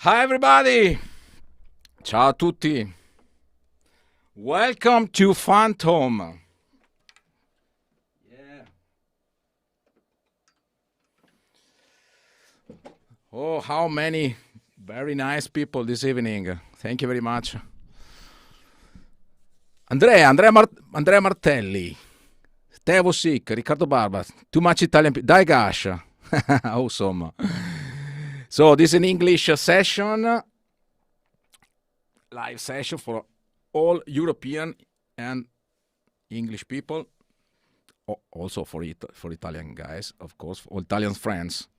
Hi everybody! Ciao a tutti! Welcome to Phantom! Yeah. Oh, how many very nice people this evening. Thank you very much. Andrea Martelli, Tevo Sick, Riccardo Barba, too much Italian people. Dai Gash. Awesome. So this is an English session, live session for all European and English people, also for Italian guys, of course, for all Italian friends.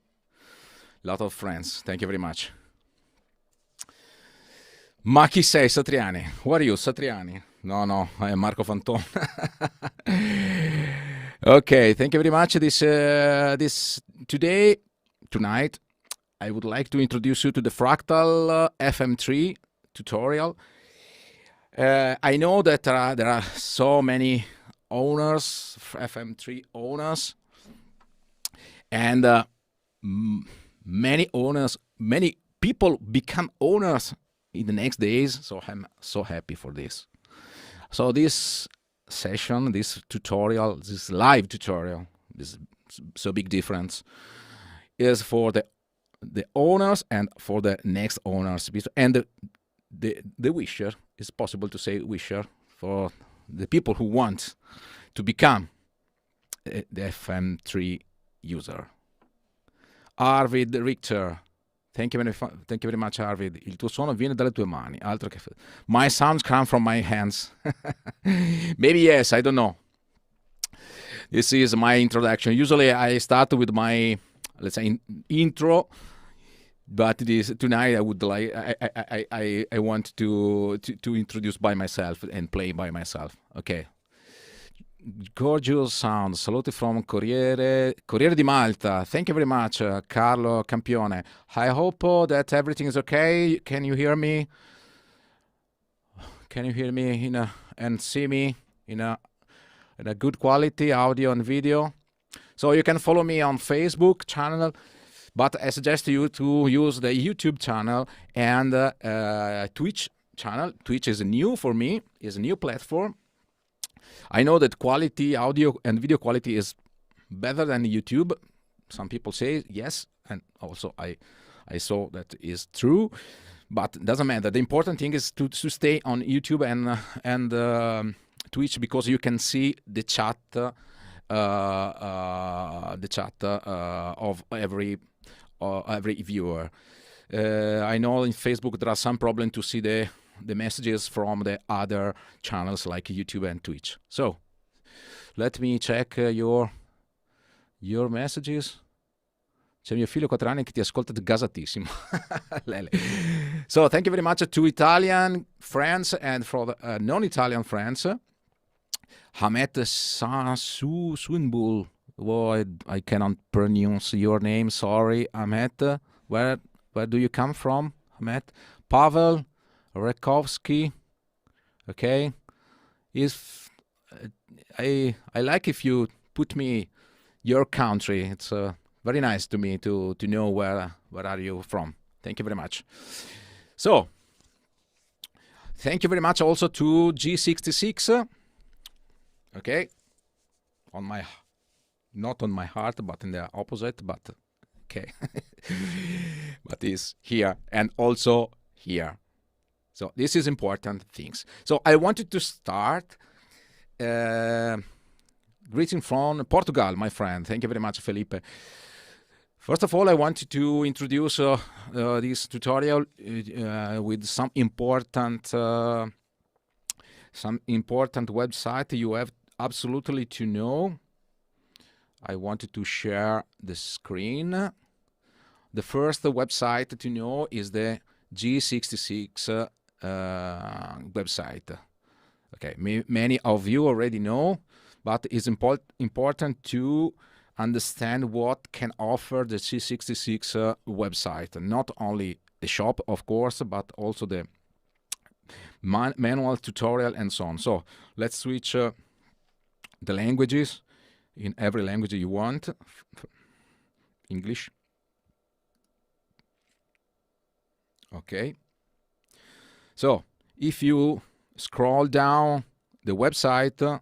Lot of friends. Thank you very much. Ma chi sei, Satriani? Who are you, Satriani? No, I am Marco Fantone. Okay, thank you very much. Tonight, I would like to introduce you to the Fractal FM3 tutorial. I know that there are so many owners, FM3 owners, and many people become owners in the next days, so I'm so happy for this. So this session, this tutorial, this live tutorial, this so big difference, is for the owners and for the next owners, and the wisher, it's possible to say wisher, for the people who want to become the FM3 user. Arvid Richter, thank you very much, Arvid. Il tuo suono viene dalle tue mani. Altro che my sounds come from my hands. Maybe yes, I don't know. This is my introduction. Usually I start with my, let's say, intro, but tonight I would like I want to introduce by myself and play by myself. Okay. Gorgeous sound. Salute from Corriere di Malta. Thank you very much, Carlo Campione. I hope that everything is okay. Can you hear me? Can you hear me and see me in a good quality audio and video? So you can follow me on Facebook channel, but I suggest you to use the YouTube channel and Twitch channel. Twitch is new for me, is a new platform. I know that quality, audio and video quality is better than YouTube. Some people say yes, and also I saw that is true, but it doesn't matter. The important thing is to stay on YouTube and Twitch, because you can see the chat of every viewer. I know in Facebook there are some problem to see the messages from the other channels like YouTube and Twitch. So let me check your messages. C'è mio figlio 4 anni che ti ascolta gasatissimo. So thank you very much to Italian friends and for the non-Italian friends. Hamet Sunbul. Oh, I cannot pronounce your name. Sorry, Hamet. Where do you come from, Hamet? Pavel Rekovsky. Okay. If I like if you put me your country. It's very nice to me to know where are you from. Thank you very much. So thank you very much also to G66. Okay. Not on my heart, but in the opposite, but okay. But is here and also here. So this is important things. So I wanted to start greeting from Portugal, my friend. Thank you very much, Felipe. First of all, I wanted to introduce this tutorial with some important website you have absolutely to know. I wanted to share the screen. The first website to know is the G66 website. Okay, many of you already know, but it's important to understand what can offer the G66 website. Not only the shop, of course, but also the manual tutorial and so on. So let's switch the languages in every language you want. English. Okay. So if you scroll down the website,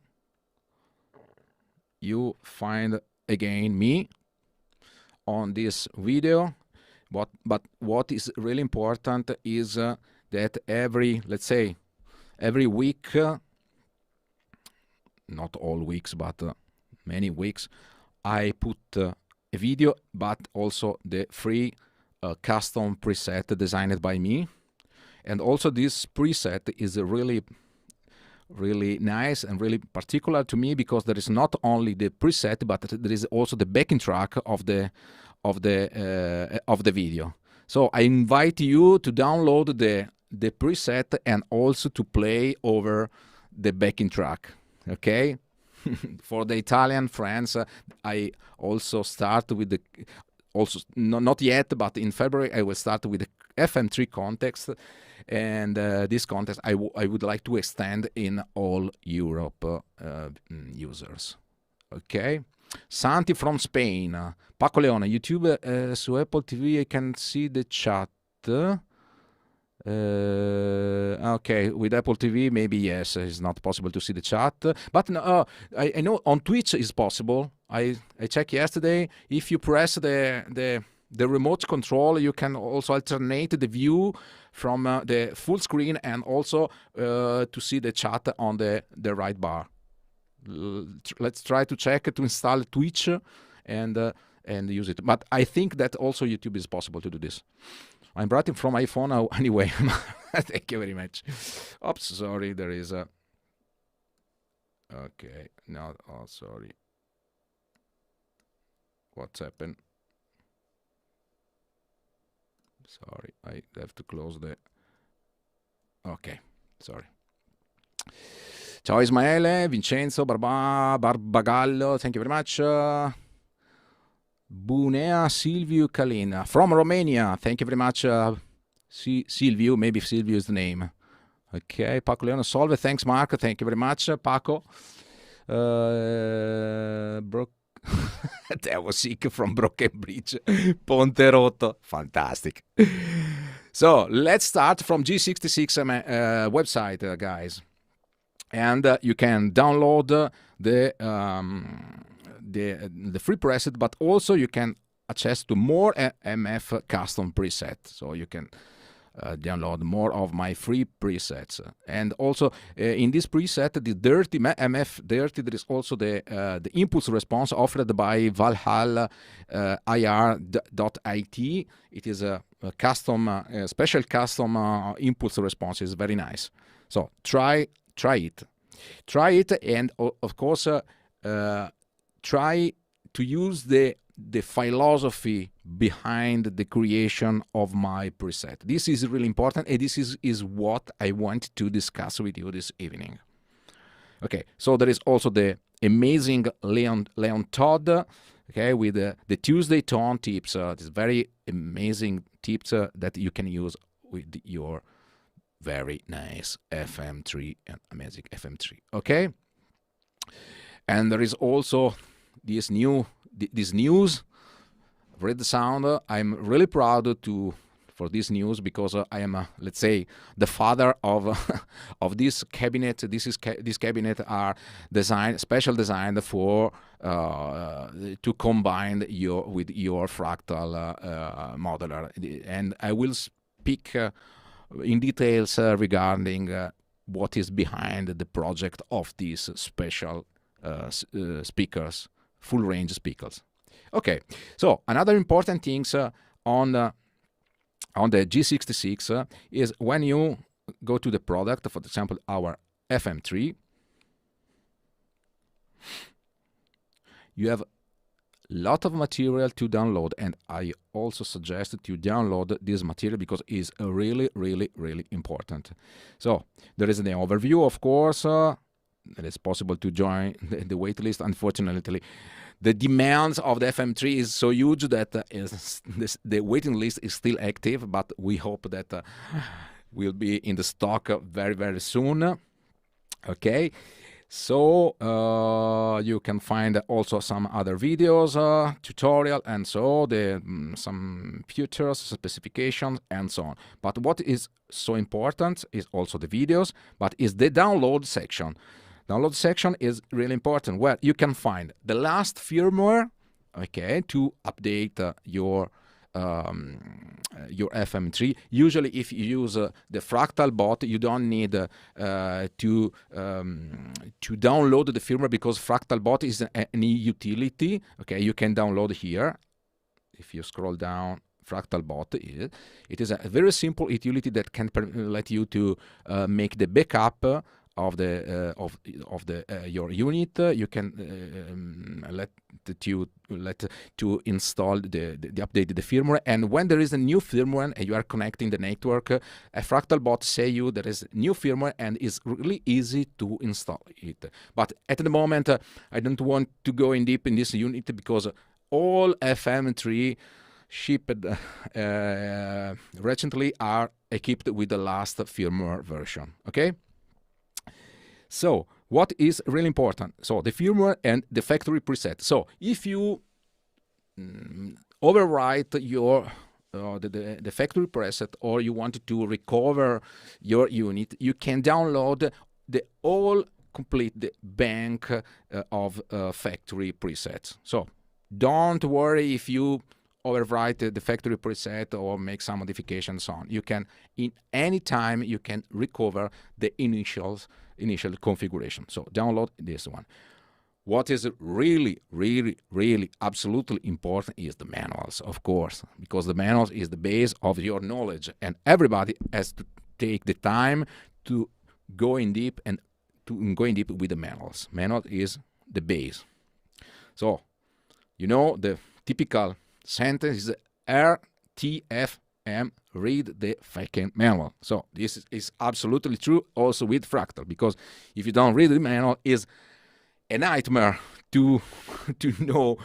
you find again me on this video. But what is really important is that let's say every week, not all weeks, but many weeks, I put a video, but also the free custom preset designed by me. And also this preset is really nice and really particular to me, because there is not only the preset, but there is also the backing track of the video. So I invite you to download the preset and also to play over the backing track. Okay. For the Italian friends, I also start with not yet, but in February I will start with the FM3 context, and this context I would like to extend in all Europe users. Okay. Santi from Spain. Paco Leone, YouTube su Apple TV, I can see the chat. Okay, with Apple TV, maybe yes, it's not possible to see the chat. But no, I know on Twitch is possible. I checked yesterday. If you press the remote control, you can also alternate the view from the full screen and also to see the chat on the right bar. Let's try to check to install Twitch and use it. But I think that also YouTube is possible to do this. I'm writing from my phone now anyway. Thank you very much. Oops, sorry, there is a... Okay, no, oh, sorry. What's happened? Sorry, I have to close the... Okay, sorry. Ciao Ismaele, Vincenzo, Barbagallo, thank you very much. Bunea Silviu Kalina from Romania, thank you very much. Silviu, maybe Silviu is the name. Okay, Paco Leone, Solve, thanks Marco, thank you very much, Paco. That was sick from Broken Bridge, Ponte Rotto, fantastic. So let's start from G66 website, guys. And you can download the free preset, but also you can access to more MF custom preset. So you can download more of my free presets. And also in this preset, the dirty MF dirty, there is also the impulse response offered by Valhalla IR.it. It is a custom, special custom impulse response. It's very nice. So try it, and of course try to use the philosophy behind the creation of my preset. This is really important, and this is what I want to discuss with you this evening. Okay, so there is also the amazing Leon Todd, okay, with the Tuesday tone tips. This very amazing tips that you can use with your very nice FM3 and amazing FM3. Okay, and there is also this news. Read the sound. I'm really proud for this news, because I am, let's say, the father of of this cabinet. This cabinet are special designed for to combine with your Fractal modeler, and I will speak in details regarding what is behind the project of these special speakers, full range speakers. Okay, so another important things on the G66 is when you go to the product, for example, our FM3, you have a lot of material to download, and I also suggest to download this material because it's really, really, really important. So there is an overview, of course. It is possible to join the waitlist. Unfortunately, the demands of the FM3 is so huge that the waiting list is still active, but we hope that will be in the stock very, very soon. Okay, So you can find also some other videos, tutorial, and so some features, specifications, and so on. But what is so important is also the videos, but is the download section. Download section is really important, where you can find the last firmware, okay, to update your FM3. Usually, if you use the Fractal bot, you don't need to download the firmware, because Fractal bot is an utility. Okay, you can download here. If you scroll down, Fractal bot, it is a very simple utility that can let you to make the backup of the your unit. You can let to install the updated firmware, and when there is a new firmware and you are connecting the network, a Fractal bot say you there is new firmware, and it's really easy to install it. But at the moment, I don't want to go in deep in this unit, because all FM3 shipped recently are equipped with the last firmware version. Okay. So what is really important? So the firmware and the factory preset. So if you overwrite your the factory preset, or you want to recover your unit, you can download the complete bank of factory presets. So don't worry if you overwrite the factory preset or make some modifications on. You can, in any time, you can recover the initial configuration. So download this one. What is really, really, really absolutely important is the manuals, of course, because the manuals is the base of your knowledge, and everybody has to take the time to go in deep and to go in deep with the manuals. Manual is the base. So, you know, the typical sentence is RTFM, read the fucking manual. So this is absolutely true also with Fractal, because if you don't read the manual, is a nightmare to know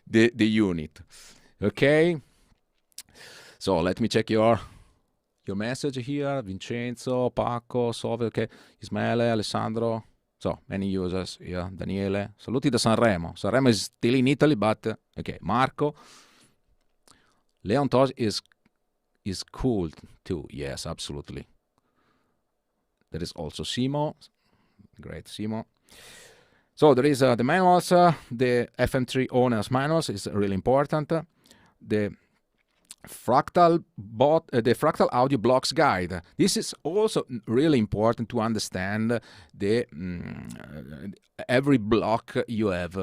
the unit. Okay, so let me check your message here. Vincenzo, Paco, Sove, okay, Ismaele, Alessandro. So many users here. Daniele, saluti da Sanremo. Sanremo is still in Italy, but okay. Marco, Leon Tosh is cool too. Yes, absolutely. There is also Simo. Great, Simo. So there is the manuals. The FM3 owner's manuals is really important. The Fractal audio blocks guide. This is also really important to understand the every block you have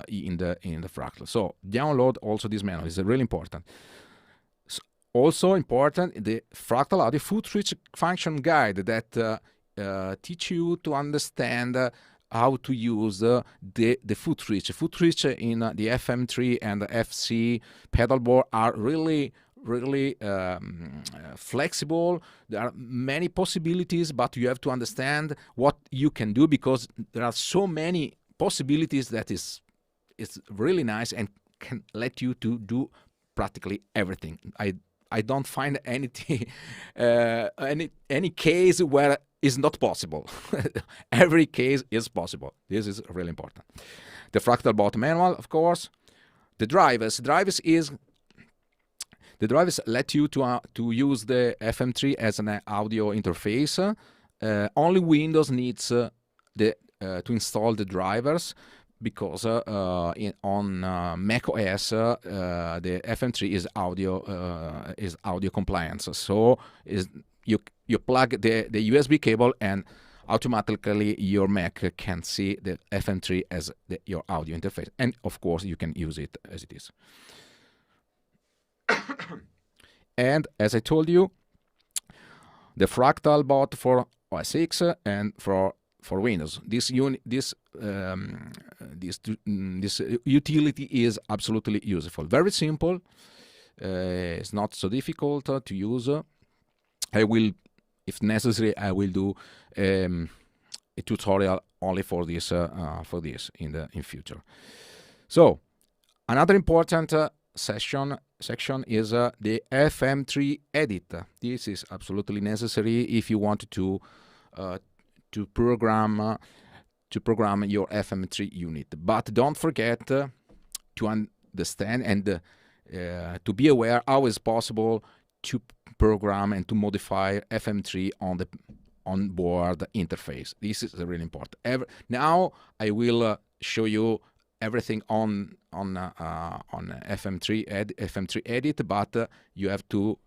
in the Fractal. So download also this manual. It's really important. Also important, the Fractal audio footreach function guide that teach you to understand how to use the footreach. Footreach in the FM3 and the FC pedal board are really flexible. There are many possibilities, but you have to understand what you can do, because there are so many possibilities that it's really nice and can let you to do practically everything. I don't find anything any case where is not possible. Every case is possible. This is really important. The Fractal bot manual, of course. The drivers let you to use the FM3 as an audio interface. Only Windows needs to install the drivers, because on Mac OS the FM3 is audio compliance. So you plug the USB cable, and automatically your Mac can see the FM3 as your audio interface, and of course you can use it as it is. And as I told you, the Fractal bot for OS X and for Windows. This utility is absolutely useful. Very simple. It's not so difficult to use. I will, if necessary, I will do a tutorial only for this in future. So another important section is the FM3 edit. This is absolutely necessary if you want to program to program your FM3 unit. But don't forget to understand and to be aware how it's possible to program and to modify FM3 on the onboard interface. This is really important. Now I will show you everything on FM3 edit, but you have to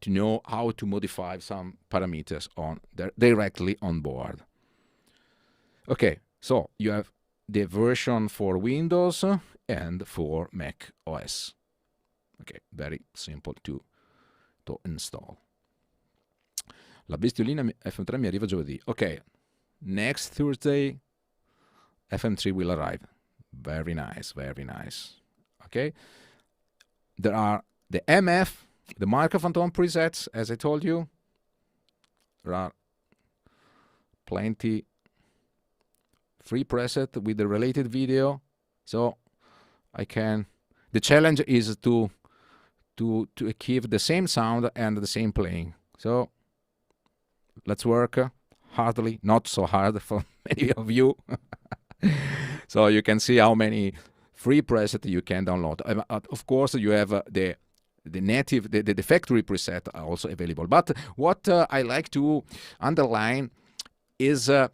know how to modify some parameters directly on board. Okay, so you have the version for Windows and for Mac OS. Okay, very simple to install. La bestiolina FM3 mi arriva giovedì. Okay, next Thursday FM3 will arrive. Very nice, very nice. Okay, there are the MF, the microphone tone presets, as I told you. There are plenty free preset with the related video, so the challenge is to achieve the same sound and the same playing. So let's work hardly, not so hard for many of you. So you can see how many free presets you can download. Of course, you have the native, the factory preset are also available. But what I like to underline is the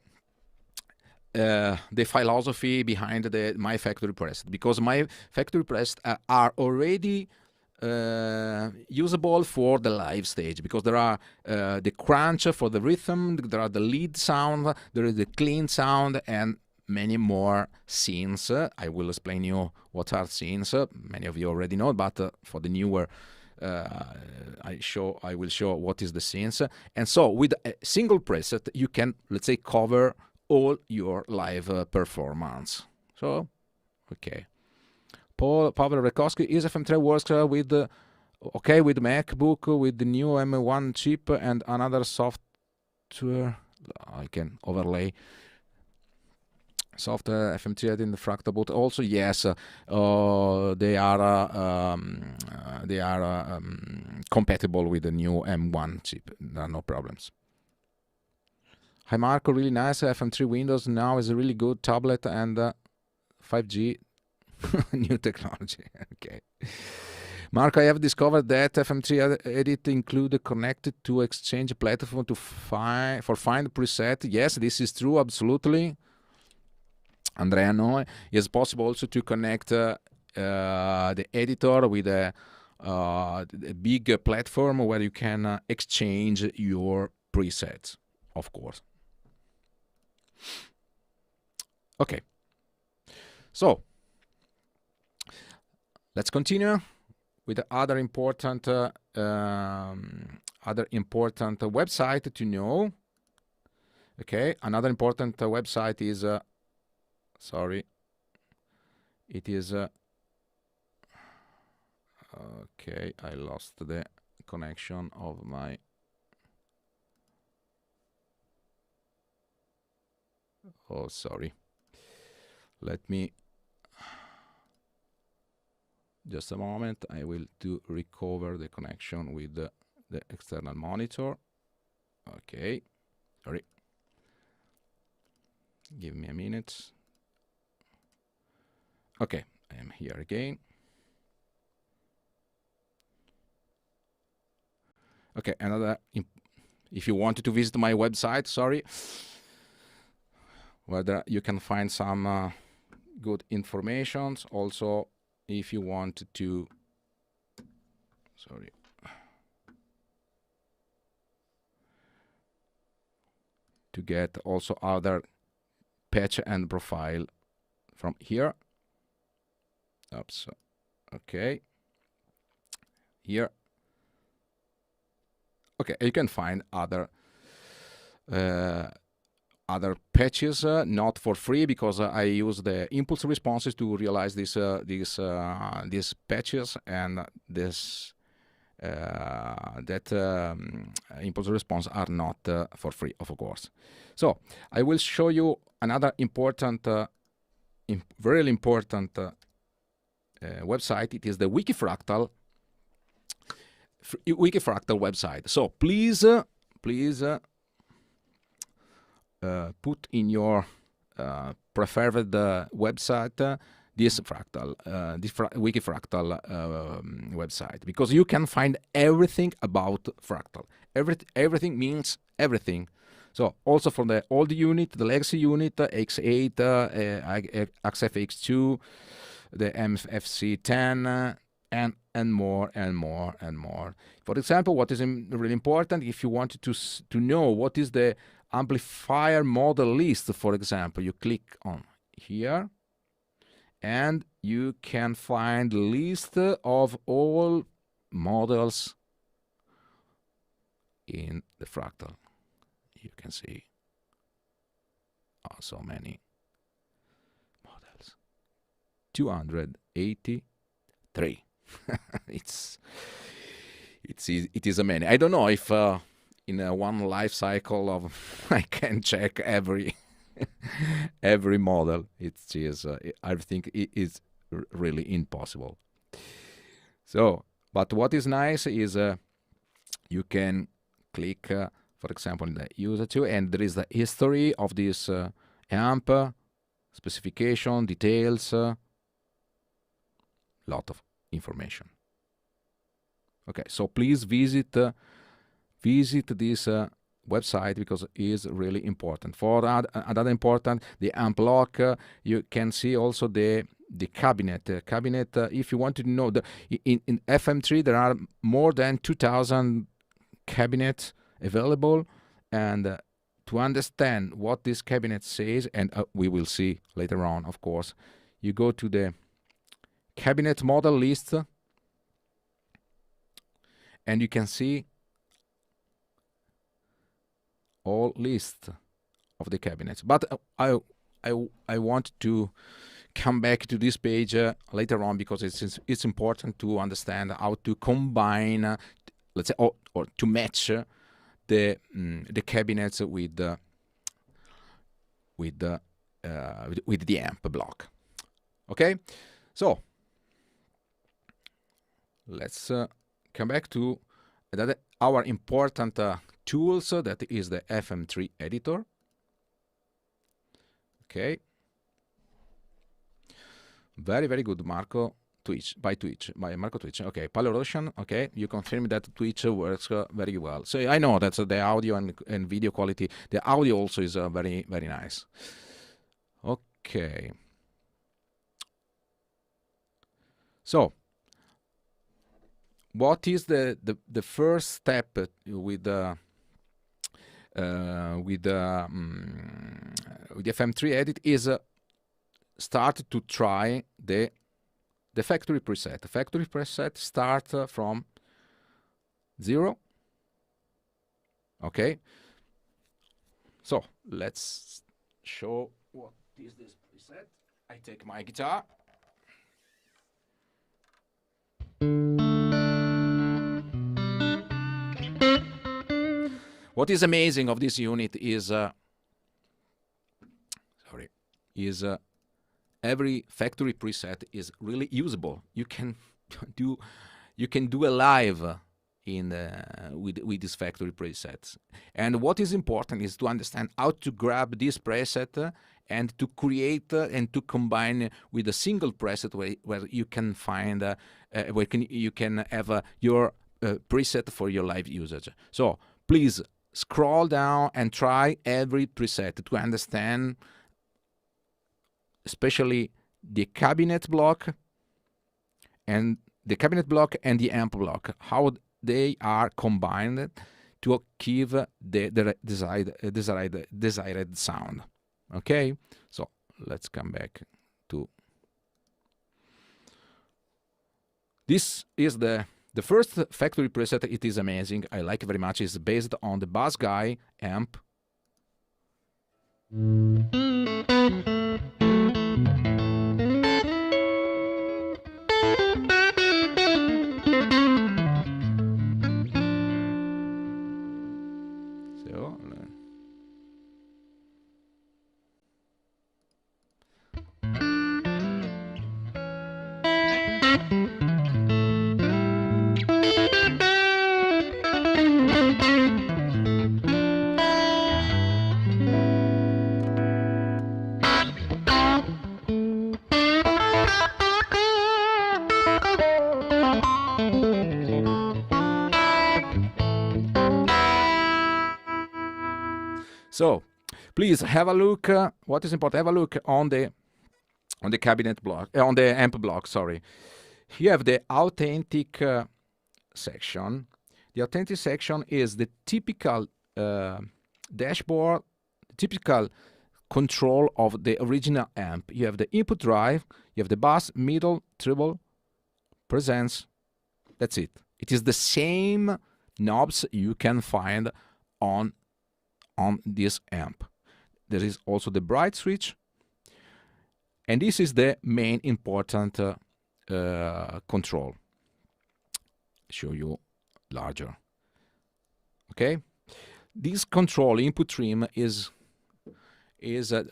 philosophy behind my factory preset, because my factory presets are already usable for the live stage, because there are the crunch for the rhythm, there are the lead sound, there is the clean sound, and many more scenes. I will explain you what are scenes. Many of you already know, but for the newer, I will show what is the scenes. And so with a single preset, you can, let's say, cover all your live performance. So, okay. Pavel Rekowski, is FM3 works with with MacBook, with the new M1 chip and another software. I can overlay software FM3 in the Fractal boot. Also, yes, they are compatible with the new M1 chip. There are no problems. Hi Marco, really nice. FM3 Windows now is a really good tablet and 5G. New technology. Okay. Mark, I have discovered that FM3 edit include connected to Exchange platform to find preset. Yes, this is true, absolutely. Andrea, no, it's possible also to connect the editor with a big platform where you can exchange your presets, of course. Okay. So let's continue with the other important website to know. Okay, another important website is sorry, it is okay, I lost the connection of my sorry, let me just a moment. I will recover the connection with the external monitor. Okay, sorry, give me a minute. Okay, I am here again. Okay, another, if you wanted to visit my website, sorry, whether you can find some good informations. Also, if you want to, sorry, to get also other patch and profile from here. Oops. Okay. Here. Okay, you can find other patches, not for free, because I use the impulse responses to realize these patches, and this impulse response are not for free, of course. So I will show you another important, very important website. It is the Wikifractal website. So please put in your preferred website, this Fractal, Wikifractal website, because you can find everything about Fractal. Everything means everything. So also for the old unit, the legacy unit, X8, XFX2, the MFC10, and more and more and more. For example, what is really important, if you want to know what is the amplifier model list, for example, you click on here, and you can find a list of all models in the Fractal. You can see so many models. 283. It is a many. I don't know if in one life cycle of I can check every model. It's just I think it is really impossible. So, but what is nice is you can click, for example, in the user too, and there is the history of this amp, specification, details, lot of information. Okay, so please visit this website, because it is really important. For another important, the amp block, you can see also the cabinet. If you want to know, in FM3 there are more than 2,000 cabinets available, and to understand what this cabinet says, and we will see later on, of course, you go to the cabinet model list, and you can see all list of the cabinets. But I want to come back to this page later on, because it's important to understand how to combine, let's say, or to match the cabinets with the amp block. Okay, so let's come back to our important tools, that is the FM3 editor. Okay, very good, Marco. By Marco Twitch. Okay, Palorotion. Okay, you confirm that Twitch works very well. So I know that's the audio and video quality. The audio also is very nice. Okay. So, what is the first step with the FM3 edit is start to try the factory preset. The factory preset start from 0. Okay. So let's show what is this preset. I take my guitar. What is amazing of this unit is every factory preset is really usable. You can do a live with these factory presets. And what is important is to understand how to grab this preset and to create and to combine with a single preset where you can find you can have your preset for your live usage. So please scroll down and try every preset to understand, especially the cabinet block and the amp block, how they are combined to achieve the desired sound. Okay, so let's come back to this. Is the first factory preset. It is amazing. I like it very much. It's based on the Bass Guy amp. So please have a look. What is important? Have a look on the cabinet block, on the amp block. Sorry, you have the authentic section. The authentic section is the typical dashboard, typical control of the original amp. You have the input drive, you have the bass, middle, treble, presence. That's it. It is the same knobs you can find on this amp. There is also the bright switch, and this is the main important control. Show you larger. Okay, this control input trim is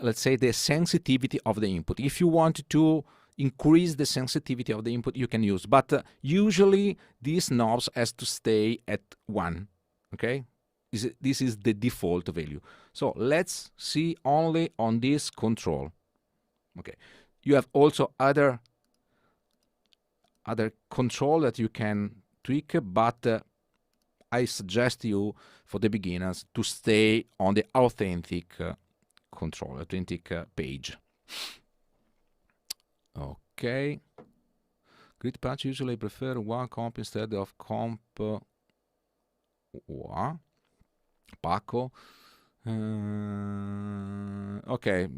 let's say the sensitivity of the input. If you want to increase the sensitivity of the input, you can use, but usually these knobs has to stay at 1. Okay, this is the default value. So let's see only on this control. Okay, you have also other control that you can tweak, but I suggest you, for the beginners, to stay on the authentic control, authentic page. Okay. Grid patch, usually prefer one comp instead of comp one. Paco. Okay.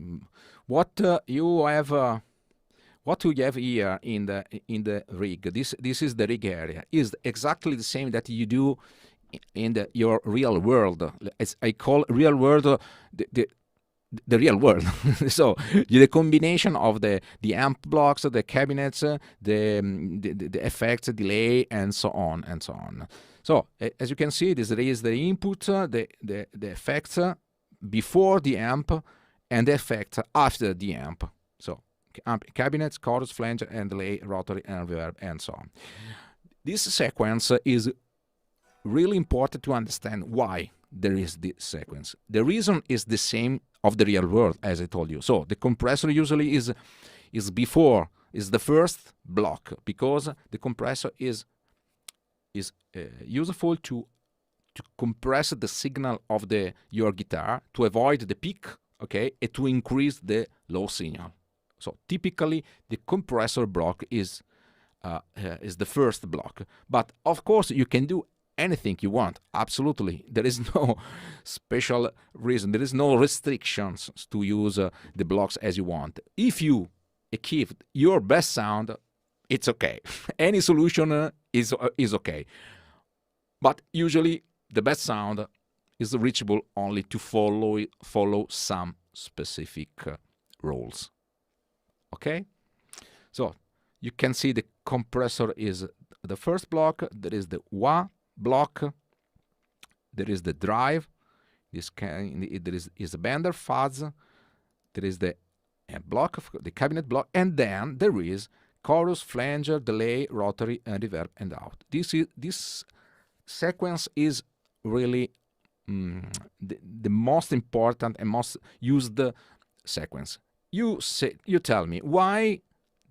What you have here in the rig, this is the rig area, is exactly the same that you do in your real world. As I call real world the real world. So the combination of the amp blocks, the cabinets, the effects, delay, and so on and so on. So as you can see, there is the input, the effects before the amp, and the effects after the amp. So amp, cabinets, chorus, flange, and delay, rotary, and reverb, and so on. This sequence is really important to understand why there is this sequence. The reason is the same of the real world, as I told you. So the compressor usually is before, is the first block, because the compressor is useful to compress the signal of your guitar to avoid the peak, okay, and to increase the low signal. So typically the compressor block is the first block, but of course you can do anything you want. Absolutely, there is no special reason, there is no restrictions to use the blocks as you want. If you achieve your best sound, it's okay. Any solution is okay, but usually the best sound is reachable only to follow some specific rules. Okay, so you can see the compressor is the first block. There is the wah block, there is the drive, there is a bender fuzz, there is the block, the cabinet block, and then there is chorus, flanger, delay, rotary, and reverb, and out. This sequence is really the most important and most used sequence. You tell me why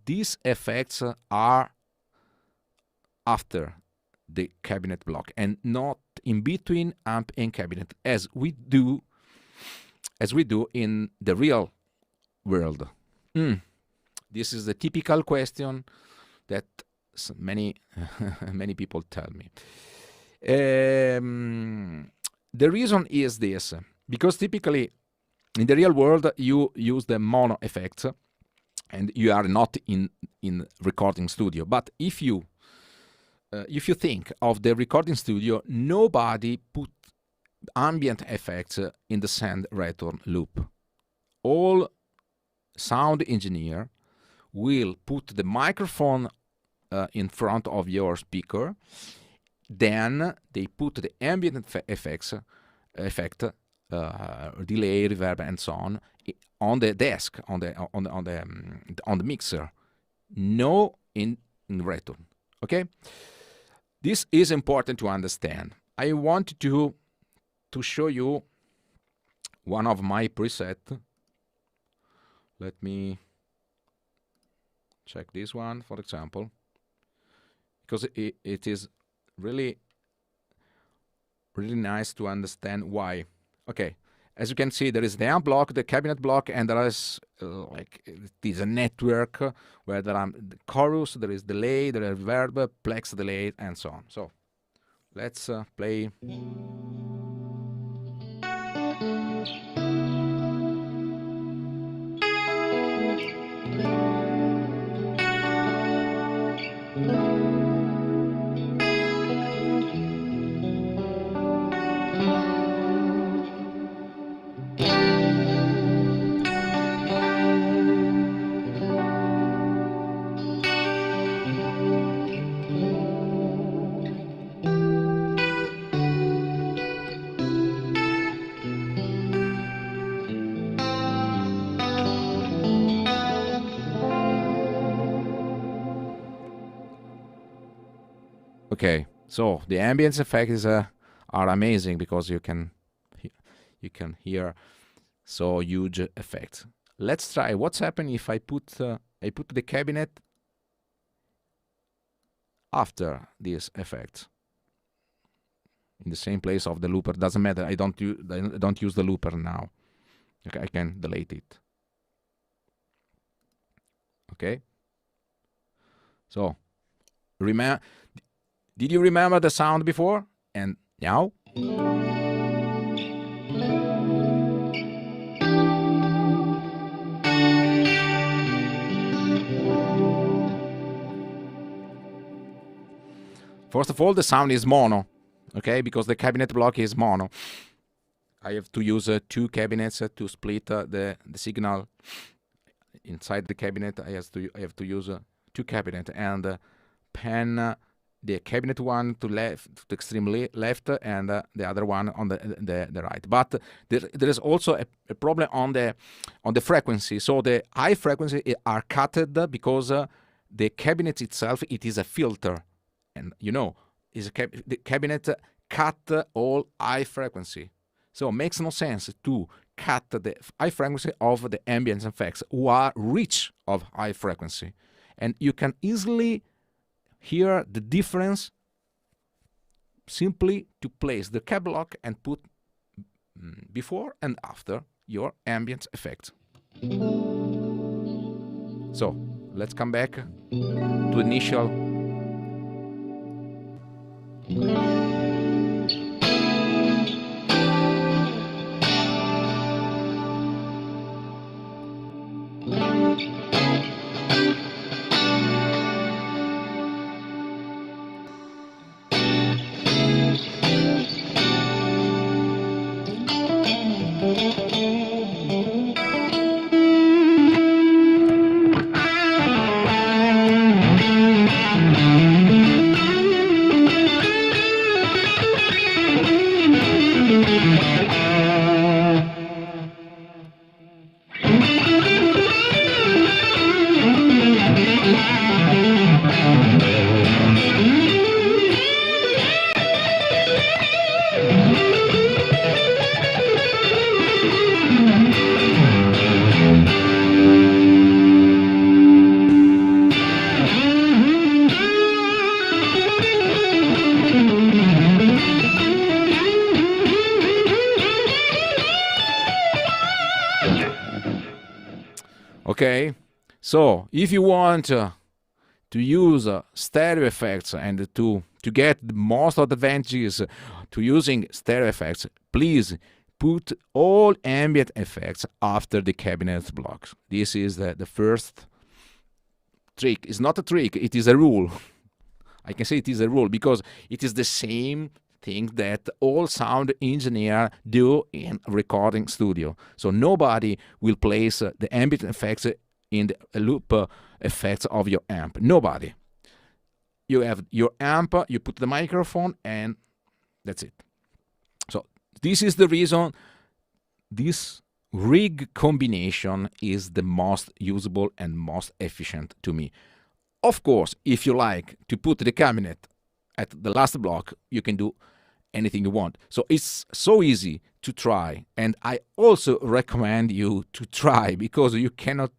these effects are after the cabinet block and not in between amp and cabinet, as we do in the real world. This is the typical question that many people tell me. The reason is this, because typically in the real world you use the mono effects and you are not in recording studio. But if you think of the recording studio, nobody put ambient effects in the send return loop. All sound engineer will put the microphone in front of your speaker, then they put the ambient effect, delay, reverb, and so on the desk, on the mixer. No in return. Okay. This is important to understand. I want to show you one of my presets. Let me check this one, for example, because it is really nice to understand why. Okay, as you can see, there is the amp block, the cabinet block, and there is like it is a network where there are the chorus, there is delay, there is reverb, plex delay, and so on. So let's play. Okay, so the ambience effects are amazing because you can hear so huge effects. Let's try what's happening if I put the cabinet after this effect in the same place of the looper. Doesn't matter. I don't use the looper now. Okay, I can delete it. Okay. So remember. Did you remember the sound before? And now? First of all, the sound is mono, okay? Because the cabinet block is mono. I have to use 2 cabinets to split the signal inside the cabinet. I have to use 2 cabinets and pan. The cabinet one to left, to extreme left, and the other one on the right. But there is also a problem on the frequency. So the high frequency are cutted because the cabinet itself, it is a filter, and you know, the cabinet cut all high frequency. So it makes no sense to cut the high frequency of the ambient effects who are rich of high frequency, and you can easily hear the difference simply to place the cab block and put before and after your ambient effect. So let's come back to initial. Okay, so if you want to use stereo effects and to get the most of the advantages to using stereo effects, please put all ambient effects after the cabinet blocks. This is the first trick. It's not a trick, it is a rule. I can say it is a rule because it is the same thing that all sound engineers do in recording studio. So nobody will place the ambient effects in the loop effects of your amp. Nobody. You have your amp, you put the microphone, and that's it. So this is the reason this rig combination is the most usable and most efficient to me. Of course, if you like to put the cabinet at the last block, you can do anything you want. So it's so easy to try, and I also recommend you to try because you cannot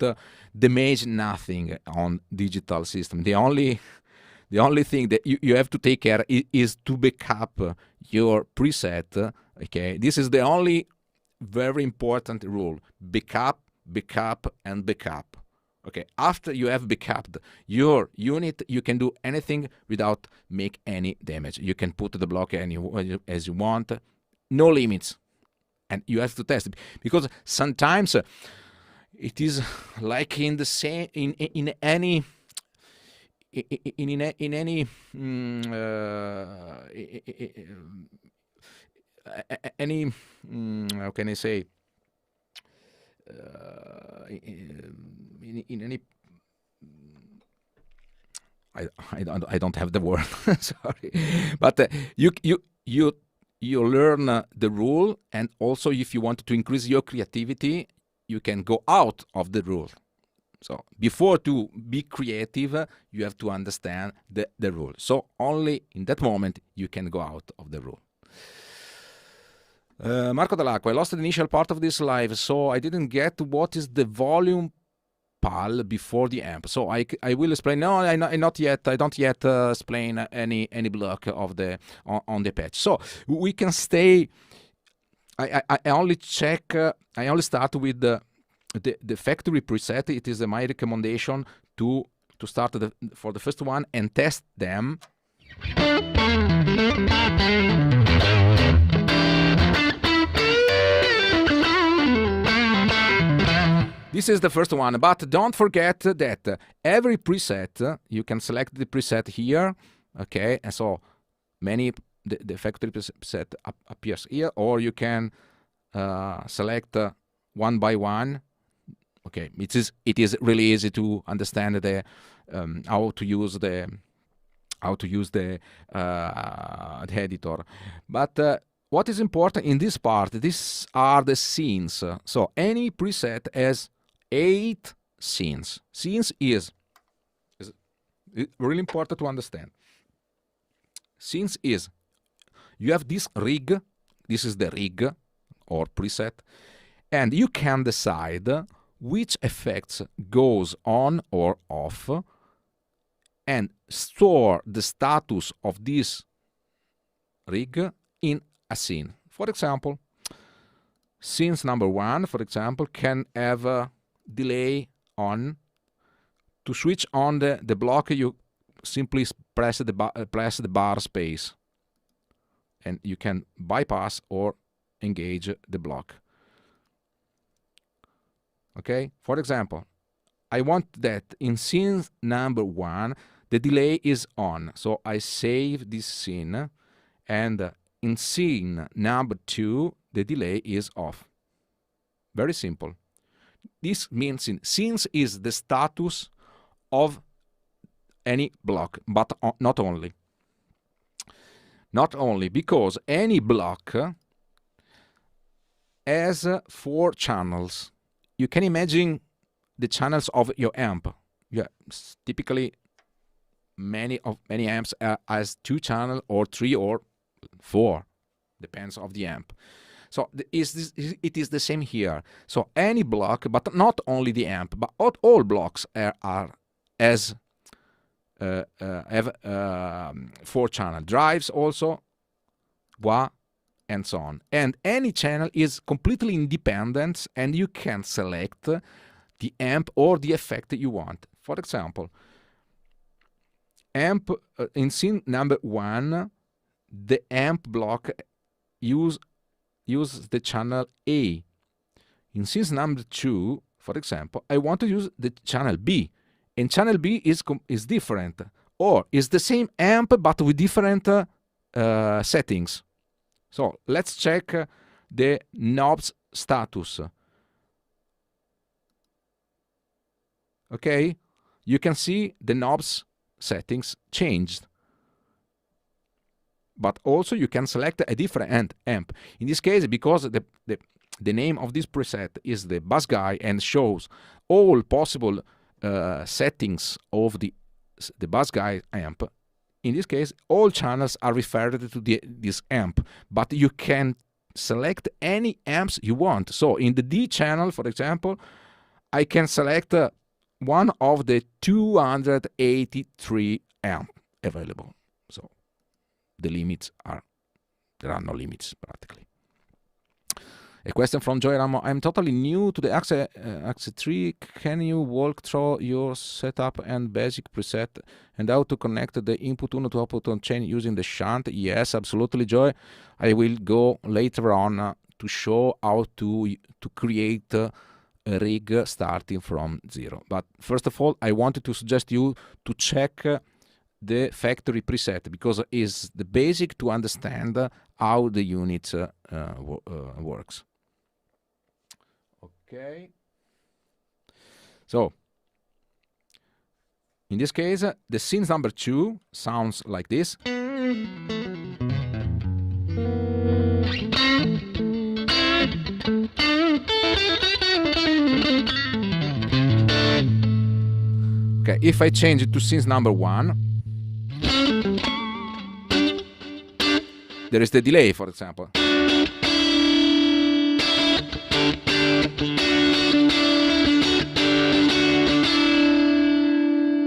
damage nothing on digital system. The only thing that you have to take care is to backup your preset. Okay, this is the only very important rule: backup, backup, and backup. Okay, after you have backupped your unit, you can do anything without make any damage. You can put the block as you want, no limits. And you have to test it, because sometimes it is like in the same in any how can I say, in any, I don't have the word, sorry, but you learn the rule, and also if you want to increase your creativity, you can go out of the rule. So before to be creative, you have to understand the rule. So only in that moment you can go out of the rule. Marco Dall'Acqua, I lost the initial part of this live, so I didn't get what is the volume PAL before the amp. So I will explain. No, I don't yet explain any block of the on the patch. So we can stay. I only check. I only start with the factory preset. It is my recommendation to start for the first one and test them. This is the first one, but don't forget that every preset, you can select the preset here, okay, and so the factory preset appears here, or you can select one by one. Okay, it is really easy to understand the how to use the editor, but what is important in this part, these are the scenes. So any preset has 8 scenes. Scenes is really important to understand. Scenes is, you have this rig, this is the rig or preset, and you can decide which effects goes on or off, and store the status of this rig in a scene. For example, scenes number 1, for example, can have a delay on. To switch on the block, you simply press the bar space, and you can bypass or engage the block. Okay, for example, I want that in scene number 1 the delay is on, so I save this scene, and in scene number 2 the delay is off. Very simple. This means scenes is the status of any block, but not only. Not only, because any block has 4 channels. You can imagine the channels of your amp. Yeah, typically many amps has 2 channels or 3 or 4, depends of the amp. So it is the same here. So any block, but not only the amp, but all blocks have 4 channel drives also, wah, and so on. And any channel is completely independent, and you can select the amp or the effect that you want. For example, amp in scene number 1, the amp block use the channel A. In scene number 2, for example, I want to use the channel B, and channel B is different, or is the same amp but with different settings. So let's check the knobs status. Okay, you can see the knobs settings changed. But also you can select a different amp. In this case, because the name of this preset is the bass guy and shows all possible settings of the bass guy amp, in this case all channels are referred to this amp, but you can select any amps you want. So in the D channel, for example, I can select one of the 283 amp available. So the limits there are no limits practically. A question from Joy Ramo. I'm totally new to the Axis 3. Can you walk through your setup and basic preset and how to connect the input on to output on chain using the shunt? Yes, absolutely, Joy. I will go later on to show how to create a rig starting from zero. But first of all, I wanted to suggest you to check the factory preset, because it's the basic to understand how the unit works. Okay. So, in this case, the scenes number 2 sounds like this. Okay, if I change it to scenes number 1, there is the delay, for example.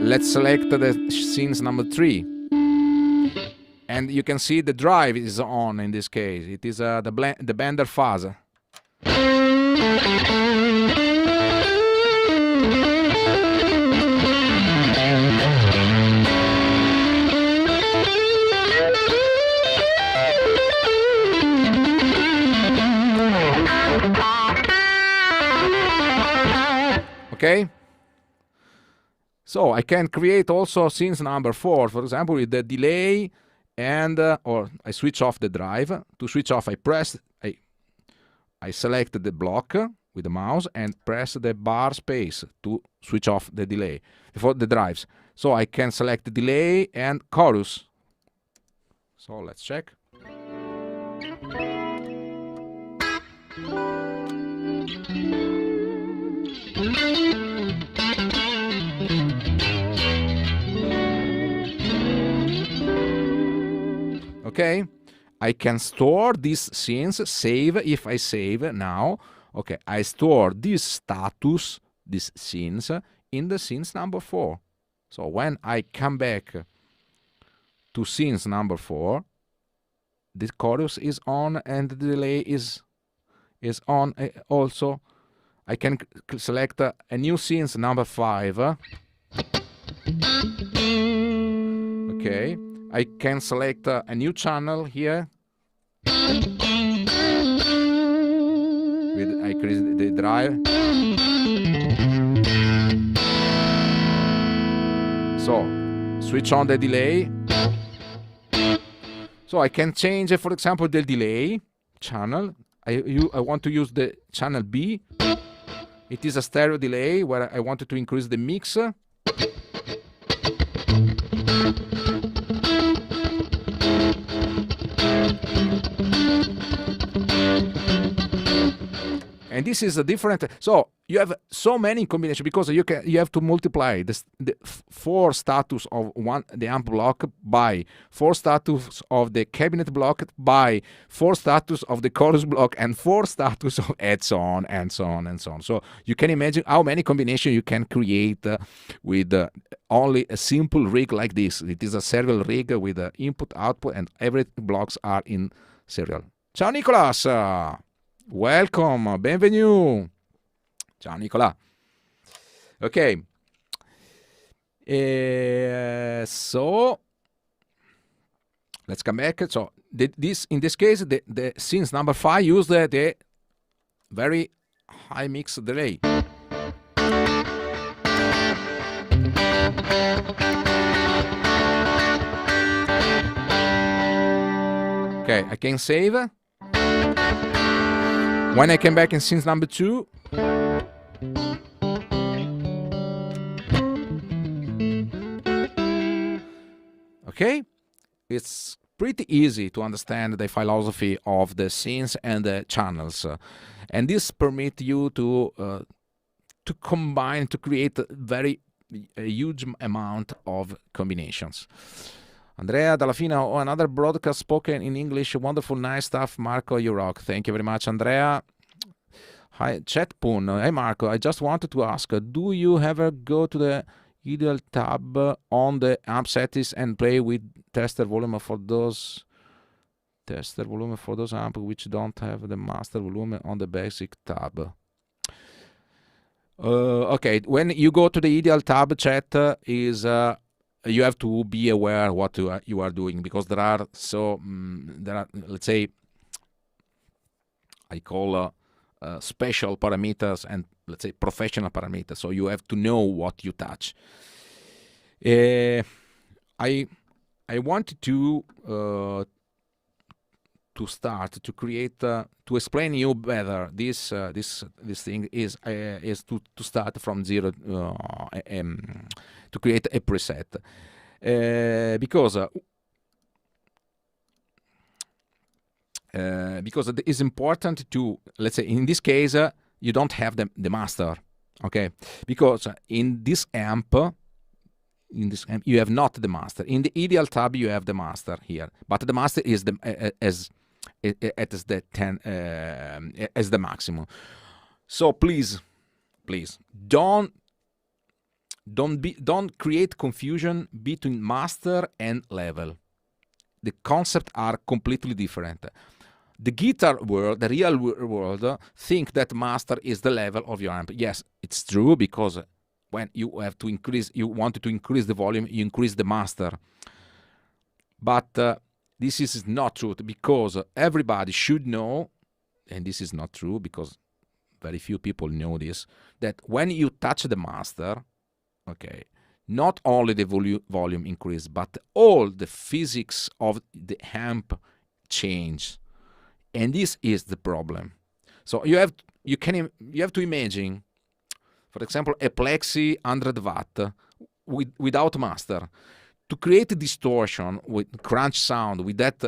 Let's select the scenes number 3. And you can see the drive is on in this case. It is the bender fuzz. Okay, so I can create also scenes number 4, for example, with the delay, and or I switch off the drive. To switch off, I select the block with the mouse and press the bar space to switch off the delay before the drives. So I can select the delay and chorus. So let's check. Okay, I can store these scenes, save. If I save now, okay, I store this status, these scenes, in the scenes number 4. So when I come back to scenes number 4, the chorus is on and the delay is on also. I can select a new scenes number 5. Okay. I can select a new channel here. I increase the drive. So, switch on the delay. So I can change, for example, the delay channel. I want to use the channel B. It is a stereo delay where I wanted to increase the mix. And this is a different. So you have so many combinations because you have to multiply the 4 status of the amp block by 4 status of the cabinet block by 4 status of the chorus block and 4 status of and so on and so on and so on. So you can imagine how many combinations you can create with only a simple rig like this. It is a serial rig with input, output, and every blocks are in serial. Ciao Nicolas! Welcome, bienvenue. Ciao Nicola. Okay. So let's come back. So in this case, the scenes number 5 use the very high mix delay. Okay, I can save. When I came back in scenes number 2, okay, it's pretty easy to understand the philosophy of the scenes and the channels, and this permits you to combine, to create a huge amount of combinations. Andrea Dallafina, another broadcast spoken in English. Wonderful, nice stuff. Marco, you rock. Thank you very much, Andrea. Hi, Chatpoon. Hey, Marco. I just wanted to ask, do you ever go to the ideal tab on the amp settings and play with tester volume for those tester volume for those amps which don't have the master volume on the basic tab. Okay, when you go to the ideal tab, chat, you have to be aware what you are doing, because there are let's say, I call special parameters and, let's say, professional parameters. So you have to know what you touch. I wanted to start to create to explain you better this thing is to start from zero, to create a preset, because it is important to, let's say, in this case, you don't have the master, okay? Because in this amp you have not the master. In the ideal tab you have the master here, but the master is as the maximum. So please don't create confusion between master and level. The concepts are completely different. The guitar world, the real world, think that master is the level of your amp. Yes, it's true, because when you wanted to increase the volume, you increase the master. But this is not true, because everybody should know, and this is not true because very few people know this, that when you touch the master, okay, not only the volume increase, but all the physics of the amp change. And this is the problem. So you have to imagine, for example, a Plexi 100 watt without master. To create a distortion with crunch sound with that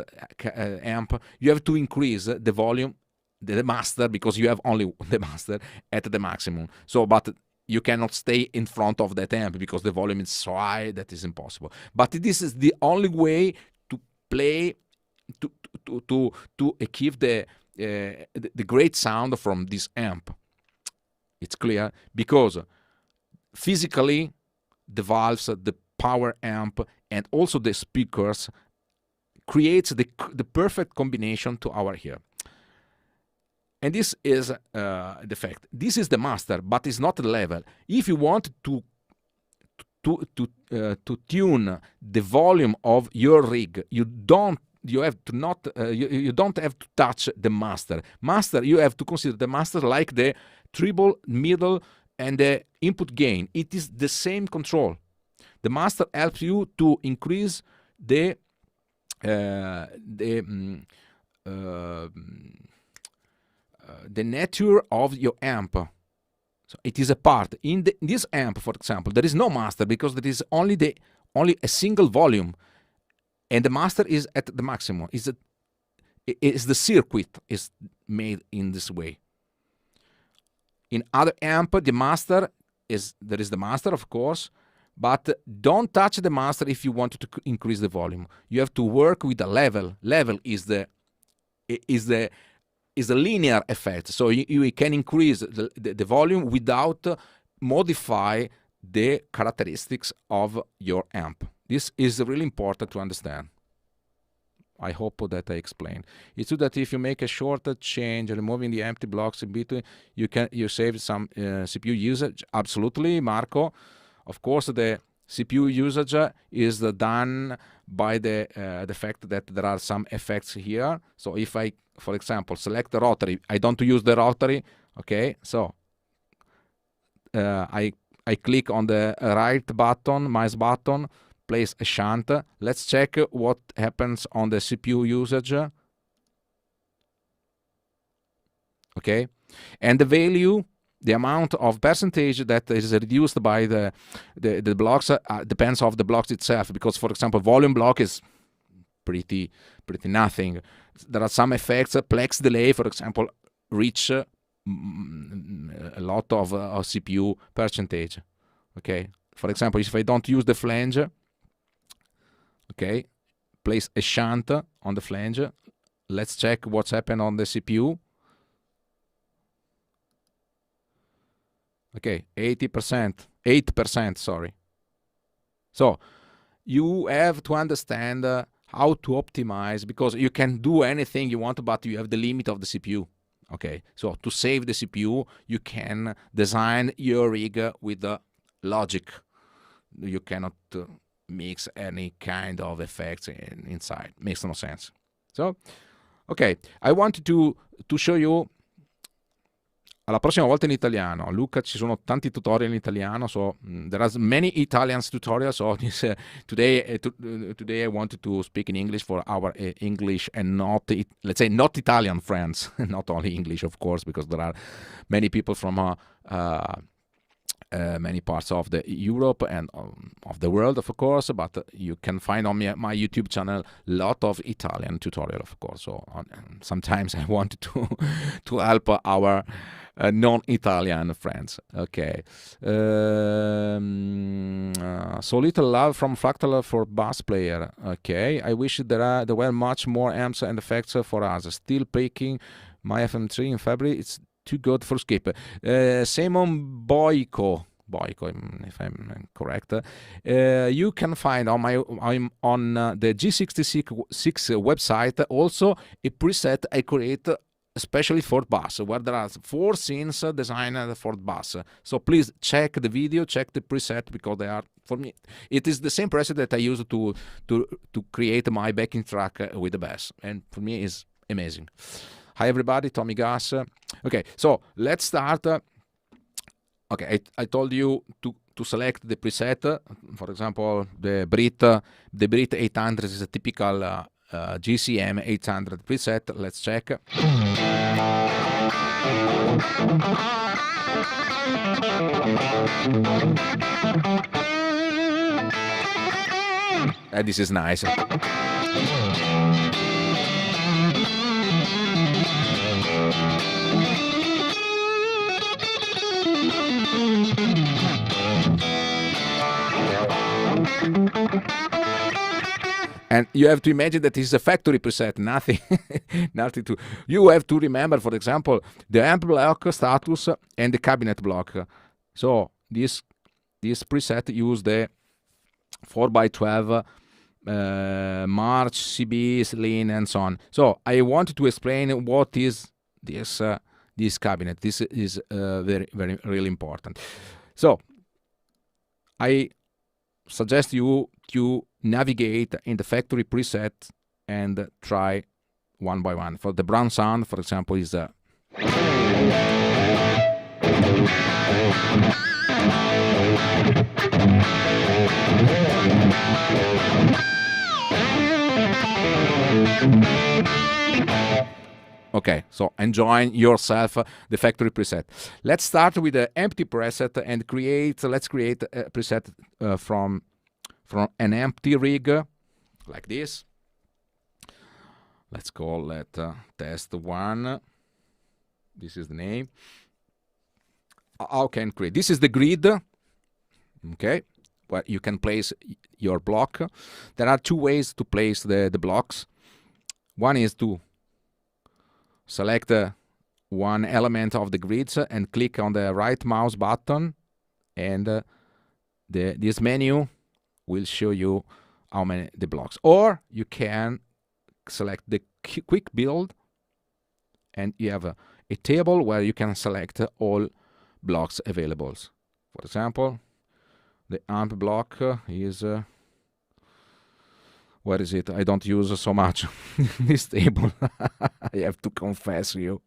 amp, you have to increase the volume, the master, because you have only the master at the maximum. So, but you cannot stay in front of that amp because the volume is so high that is impossible. But this is the only way to play, to achieve the great sound from this amp. It's clear, because physically the valves, the power amp, and also the speakers creates the perfect combination to our ear. And this is the fact. This is the master, but it's not the level. If you want to tune the volume of your rig, you don't have to touch the master. You have to consider the master like the treble, middle, and the input gain. It is the same control. The master helps you to increase the nature of your amp. So it is a part. In this amp, for example, there is no master, because there is only a single volume, and the master is at the maximum. The circuit is made in this way. In other amp, there is the master, of course, but don't touch the master if you want to increase the volume. You have to work with a level. Level is a linear effect, so you can increase the volume without modify the characteristics of your amp. This is really important to understand. I hope that I explained. It's true that if you make a short change, removing the empty blocks in between, you save some CPU usage. Absolutely, Marco. Of course, the CPU usage is done by the fact that there are some effects here. So if I, for example, select the rotary, I don't use the rotary. Okay, so I click on the right button, mouse button, place a shunt. Let's check what happens on the CPU usage. Okay, and the value, the amount of percentage that is reduced by the blocks depends on the blocks itself, because, for example, volume block is pretty nothing. There are some effects. Plex delay, for example, reach a lot of CPU percentage. Okay, for example, if I don't use the flange, okay, place a shunt on the flange. Let's check what's happened on the CPU. Okay, 8%, sorry. So you have to understand how to optimize, because you can do anything you want, but you have the limit of the CPU. Okay, so to save the CPU, you can design your rig with the logic. You cannot mix any kind of effects inside. Makes no sense. So, ok, I want to show you. Alla prossima volta in italiano. Luca, ci sono tanti tutorial in italiano, so there are many Italian tutorials. So this, today I wanted to speak in English for our English and not, let's say, not Italian friends. Not only English, of course, because there are many people from many parts of the Europe and of the world, of course, but you can find on my YouTube channel a lot of Italian tutorial, of course. So sometimes I want to help our non-Italian friends. Okay. So little love from Fractal for bass player. Okay. I wish there were much more amps and effects for us. Still picking my FM3 in February. It's too good for skip. Simon Boyko, if I'm correct. You can find on the G66 website also a preset I create especially for bass, where there are 4 scenes designed for bass. So please check the video, check the preset, because they are, for me, it is the same preset that I use to create my backing track with the bass, and for me is amazing. Hi everybody, Tommy Gas. Okay, so let's start. Okay, I told you to select the preset. For example, the Brit 800 is a typical GCM 800 preset. Let's check. This is nice. And you have to imagine that it's a factory preset, nothing to. You have to remember, for example, the amp block status and the cabinet block. So this preset use the 4x12 March, CB, Lean, and so on. So I wanted to explain what is this cabinet. This is really important. So I suggest you to navigate in the factory preset and try one by one. For the brown sound, for example, is okay, so enjoying yourself the factory preset. Let's start with the empty preset and let's create a preset from an empty rig like this. Let's call it test 1. This is the name. How can create? This is the grid, okay, where you can place your block. There are 2 ways to place the blocks. One is to select one element of the grids and click on the right mouse button, and this menu will show you how many the blocks. Or you can select the quick build, and you have a table where you can select all blocks available. For example, the amp block is where is it? I don't use so much this table. I have to confess you.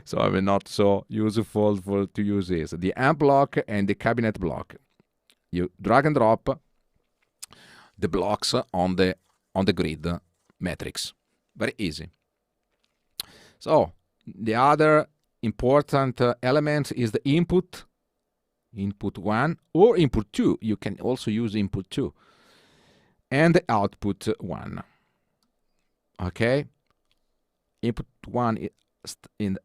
So I'm not so useful to use this. The amp block and the cabinet block. You drag and drop the blocks on the grid matrix. Very easy. So the other important element is the input 1 or input 2. You can also use input 2. And the output 1. Okay? Input 1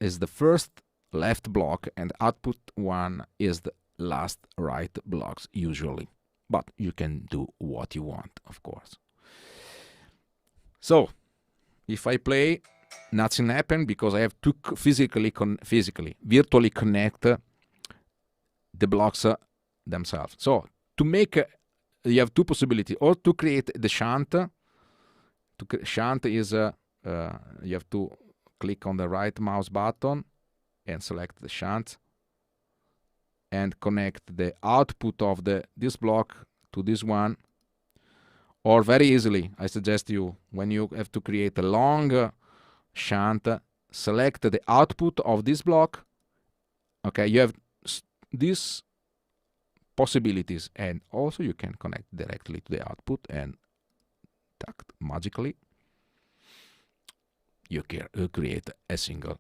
is the first left block, and output 1 is the last right blocks, usually. But you can do what you want, of course. So, if I play, nothing happens because I have to virtually connect the blocks themselves. So, to make, you have 2 possibilities, or to create the shunt shunt is you have to click on the right mouse button and select the shunt and connect the output of this block to this one, or very easily, I suggest you, when you have to create a long shunt, select the output of this block. Okay, you have these possibilities, and also you can connect directly to the output, and magically you create a single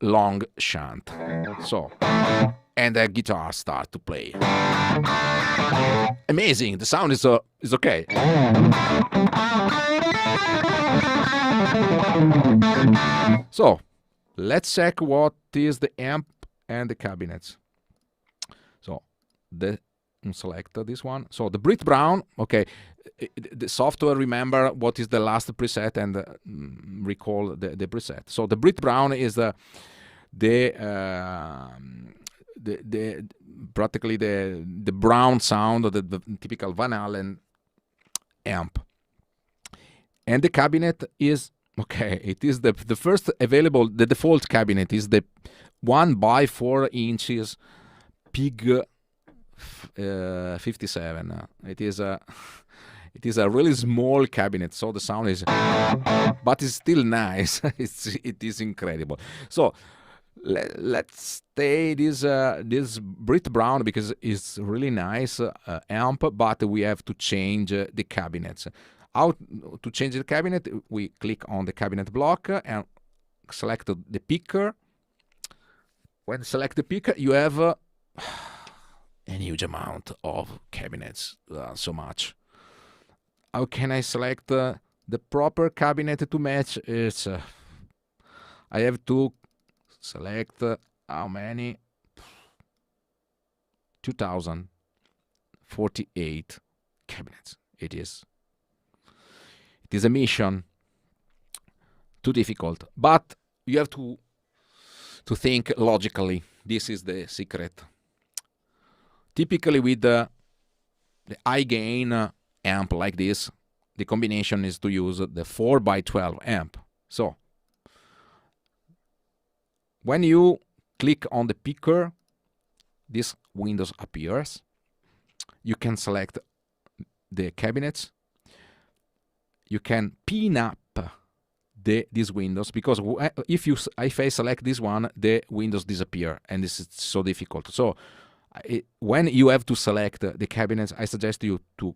long shunt. So, and the guitar start to play. Amazing! The sound is okay. So, let's check what is the amp and the cabinets. So, select this one. So the Brit Brown, okay, the software remember what is the last preset and recall the preset. So the Brit Brown is practically the brown sound of the typical Van Halen amp. And the cabinet is, okay, it is the first available, the default cabinet is the 1 by 4 inches Pig 57. It is a really small cabinet, so the sound is, but it's still nice. It is incredible. So let's stay this Brit Brown because it's really nice amp, but we have to change the cabinets. How to change the cabinet? We click on the cabinet block and select the picker. When select the picker, you have a huge amount of cabinets, so much. How can I select the proper cabinet to match? It's I have to select how many? 2048 cabinets. It is a mission. Too difficult, but you have to think logically. This is the secret. Typically with the high gain amp like this, the combination is to use the 4x12 amp. So when you click on the picker, this window appears. You can select the cabinets. You can pin up these windows, because if I select this one, the windows disappear, and this is so difficult. So when you have to select the cabinets, I suggest you to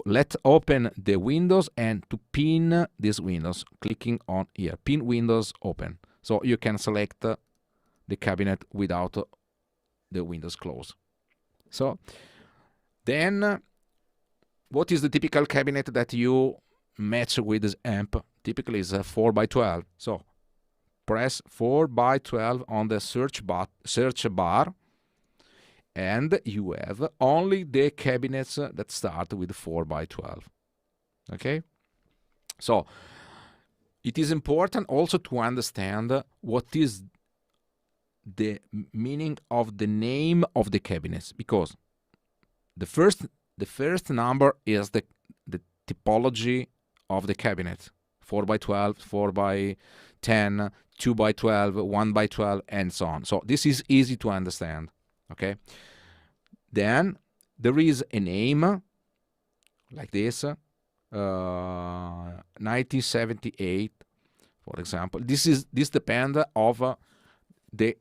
let open the windows and to pin these windows, clicking on here, pin windows open. So you can select the cabinet without the windows closed. So then, what is the typical cabinet that you match with this amp? Typically is a 4x12. So press 4x12 on the search bar, and you have only the cabinets that start with 4x12. Okay? So it is important also to understand what is the meaning of the name of the cabinets, because the first number is the typology of the cabinet: 4x12, 4x10, 2x12, 1x12, and so on. So this is easy to understand. Okay. Then there is a name like this, 1978, for example. This depends of the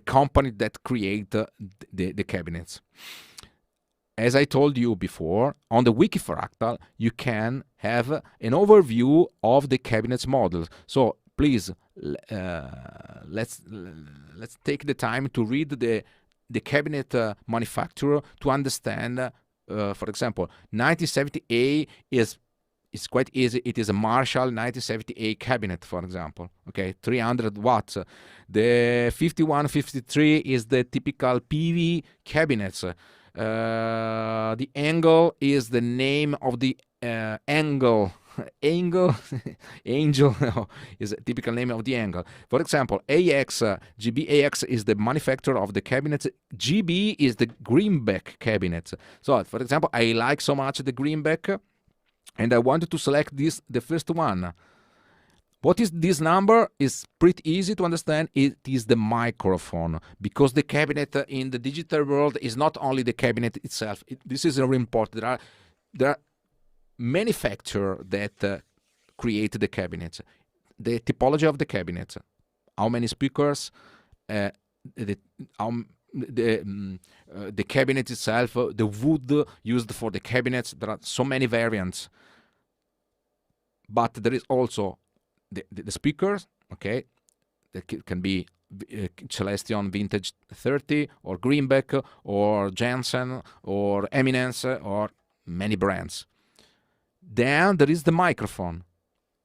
company that create the cabinets. As I told you before, on the Wiki Fractal, you can have an overview of the cabinets models. So please, let's take the time to read the cabinet manufacturer to understand. For example, 1970A is quite easy. It is a Marshall 1970A cabinet, for example. Okay, 300 watts. The 5153 is the typical PV cabinets. The angle is the name of the angle angle, angel is a typical name of the angle. For example, AX, GB AX is the manufacturer of the cabinet. GB is the greenback cabinet. So, for example, I like so much the greenback, and I wanted to select this, the first one. What is this number? Is pretty easy to understand. It is the microphone, because the cabinet in the digital world is not only the cabinet itself. This is very important. There are many factors that create the cabinet. The typology of the cabinet, how many speakers, the cabinet itself, the wood used for the cabinets. There are so many variants, but there is also the speakers, okay, that can be Celestion Vintage 30 or Greenback or Jensen or Eminence or many brands. Then there is the microphone,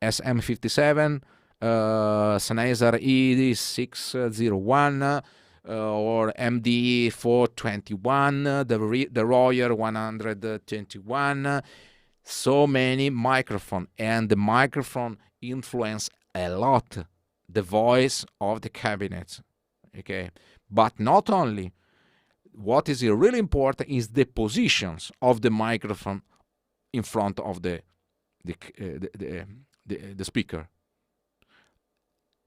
SM57, Sennheiser E601 or MD 421, the Royer 121. So many microphone, and the microphone influence a lot the voice of the cabinet, okay? But not only. What is really important is the positions of the microphone in front of the speaker.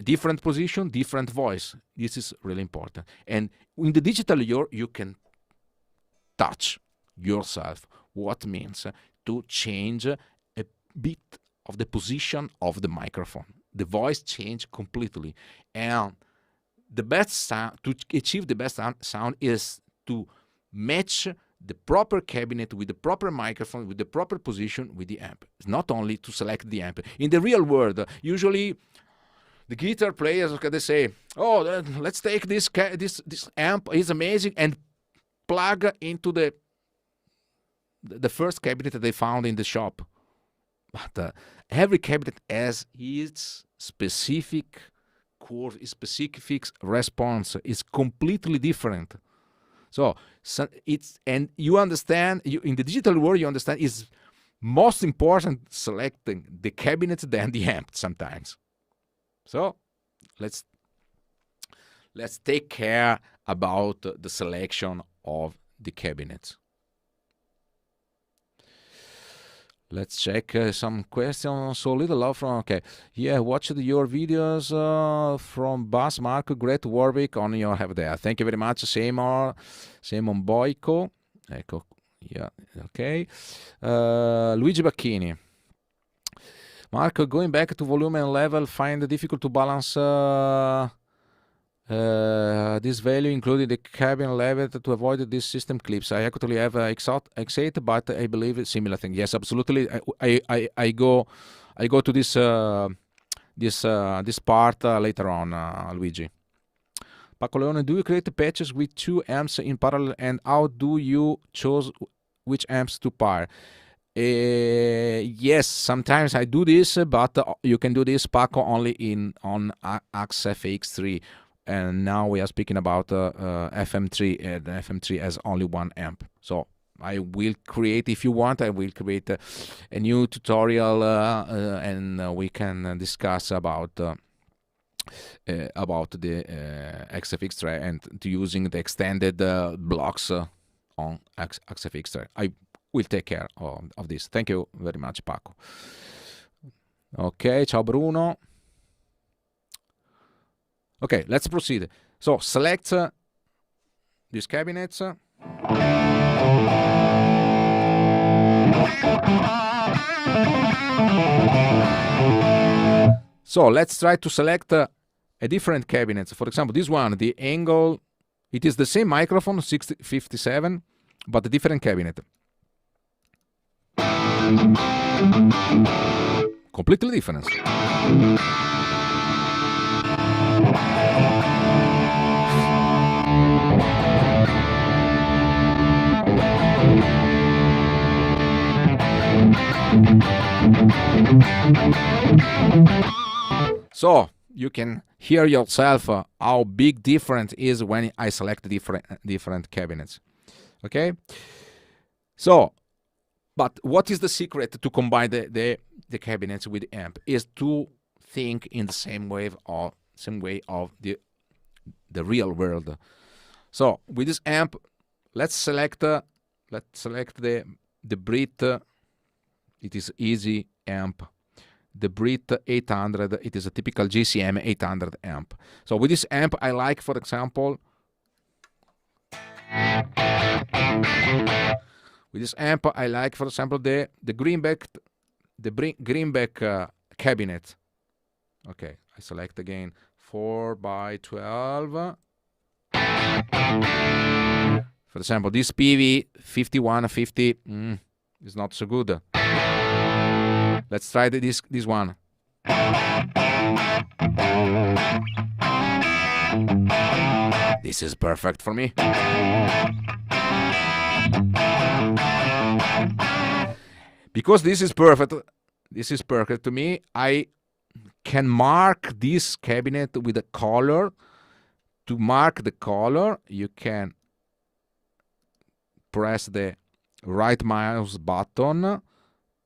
Different position, different voice. This is really important. And in the digital you can touch yourself what means to change a bit of the position of the microphone. The voice change completely, and the best sound, to achieve the best sound is to match the proper cabinet with the proper microphone, with the proper position with the amp. It's not only to select the amp. In the real world, usually the guitar players, they say, "Oh, let's take this amp is amazing," and plug into the first cabinet that they found in the shop. But every cabinet has its specific curve, its specific response. It's completely different. So it's, and you understand, in the digital world, you understand it's most important selecting the cabinet than the amp sometimes. So let's take care about the selection of the cabinets. Let's check some questions. So little love from, okay. Yeah, watched your videos from Bas Marco, great Warwick on your have there. Thank you very much. Same on Boico. Ecco, yeah, okay. Luigi Bacchini. Marco, going back to volume and level, find it difficult to balance this value, including the cabin level, to avoid these system clips. I actually have X8, but I believe it's similar thing. Yes, absolutely. I go to this this part later on, Luigi. Paco Leone, do you create patches with two amps in parallel, and how do you choose which amps to pair? Yes, sometimes I do this, but you can do this, Paco, only on AXFX3. And now we are speaking about FM3, and FM3 has only one amp. So I will create, if you want, I will create a new tutorial, and we can discuss about the XFX3 and using the extended blocks on XFX3. I will take care of this. Thank you very much, Paco. Okay, ciao Bruno. Okay, let's proceed. So select these cabinets. So let's try to select a different cabinet. For example, this one, the angle, it is the same microphone, 657, but a different cabinet. Completely different. So you can hear yourself how big difference is when I select different cabinets. Okay, so But what is the secret to combine the cabinets with the amp is to think in the same way of the real world. So with this amp, let's select the Brit. It is easy amp. The Brit 800. It is a typical GCM 800 amp. So with this amp, I like, for example, the Greenback cabinet. Okay, I select again 4x12. For example, this PV 5150 is not so good. Let's try this one. This is perfect for me. Because this is perfect to me, I can mark this cabinet with a color. To mark the color, you can press the right mouse button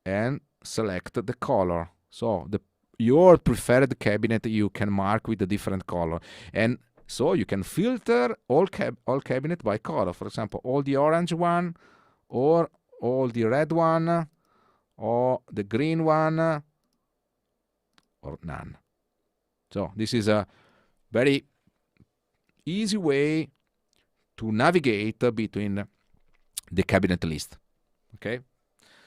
and select the color. So your preferred cabinet you can mark with a different color, and so you can filter all cabinet by color. For example, all the orange one, or all the red one, or the green one, or none. So this is a very easy way to navigate between the cabinet list. Okay,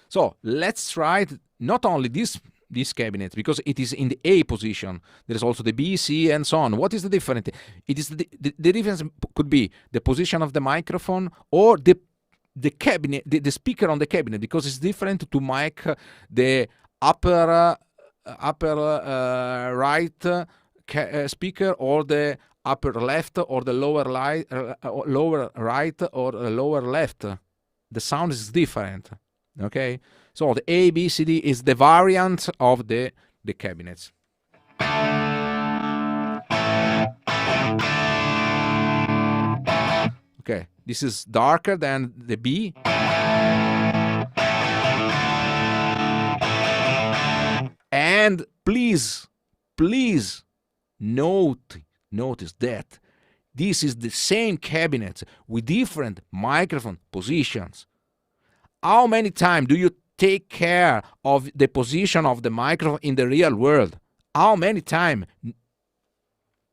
so let's try not only this cabinet, because it is in the A position. There is also the B, C, and so on. What is the difference? It is the difference could be the position of the microphone or the cabinet, the speaker on the cabinet, because it's different to mic the upper right speaker, or the upper left, or the lower right, or lower left. The sound is different. Okay, so the A, B, C, D is the variant of the cabinets. Okay, this is darker than the B. And please notice that this is the same cabinet with different microphone positions. How many times do you take care of the position of the microphone in the real world? How many times?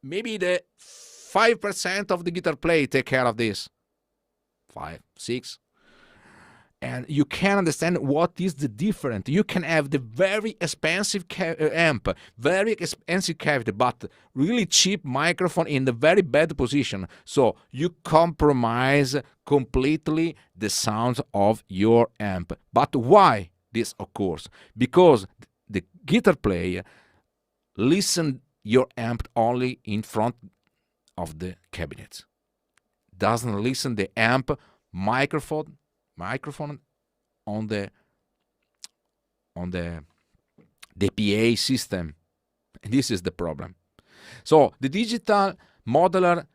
Maybe the 5% of the guitar player take care of this. 5, 6. And you can understand what is the difference. You can have the very expensive amp, very expensive cavity, but really cheap microphone in the very bad position. So you compromise completely the sound of your amp. But why this occurs? Because the guitar player listens your amp only in front of the cabinet. Doesn't listen the amp microphone on the PA system. And this is the problem. So the digital modeler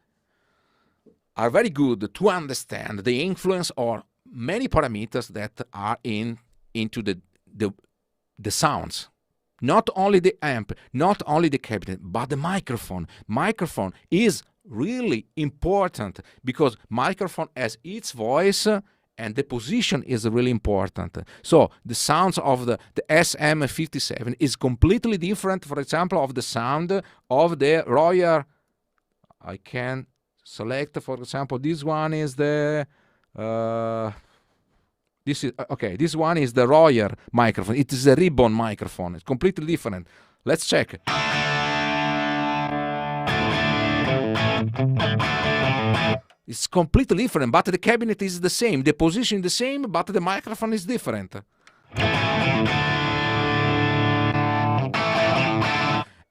are very good to understand the influence or many parameters that are into the sounds. Not only the amp, not only the cabinet, but the microphone. Microphone is really important because microphone has its voice, and the position is really important. So the sounds of the SM57 is completely different, for example, of the sound of the Royer. I can select, for example, this one is the this one is the Royer microphone. It is a ribbon microphone. It's completely different. Let's check. It's completely different, but the cabinet is the same. The position is the same, but the microphone is different.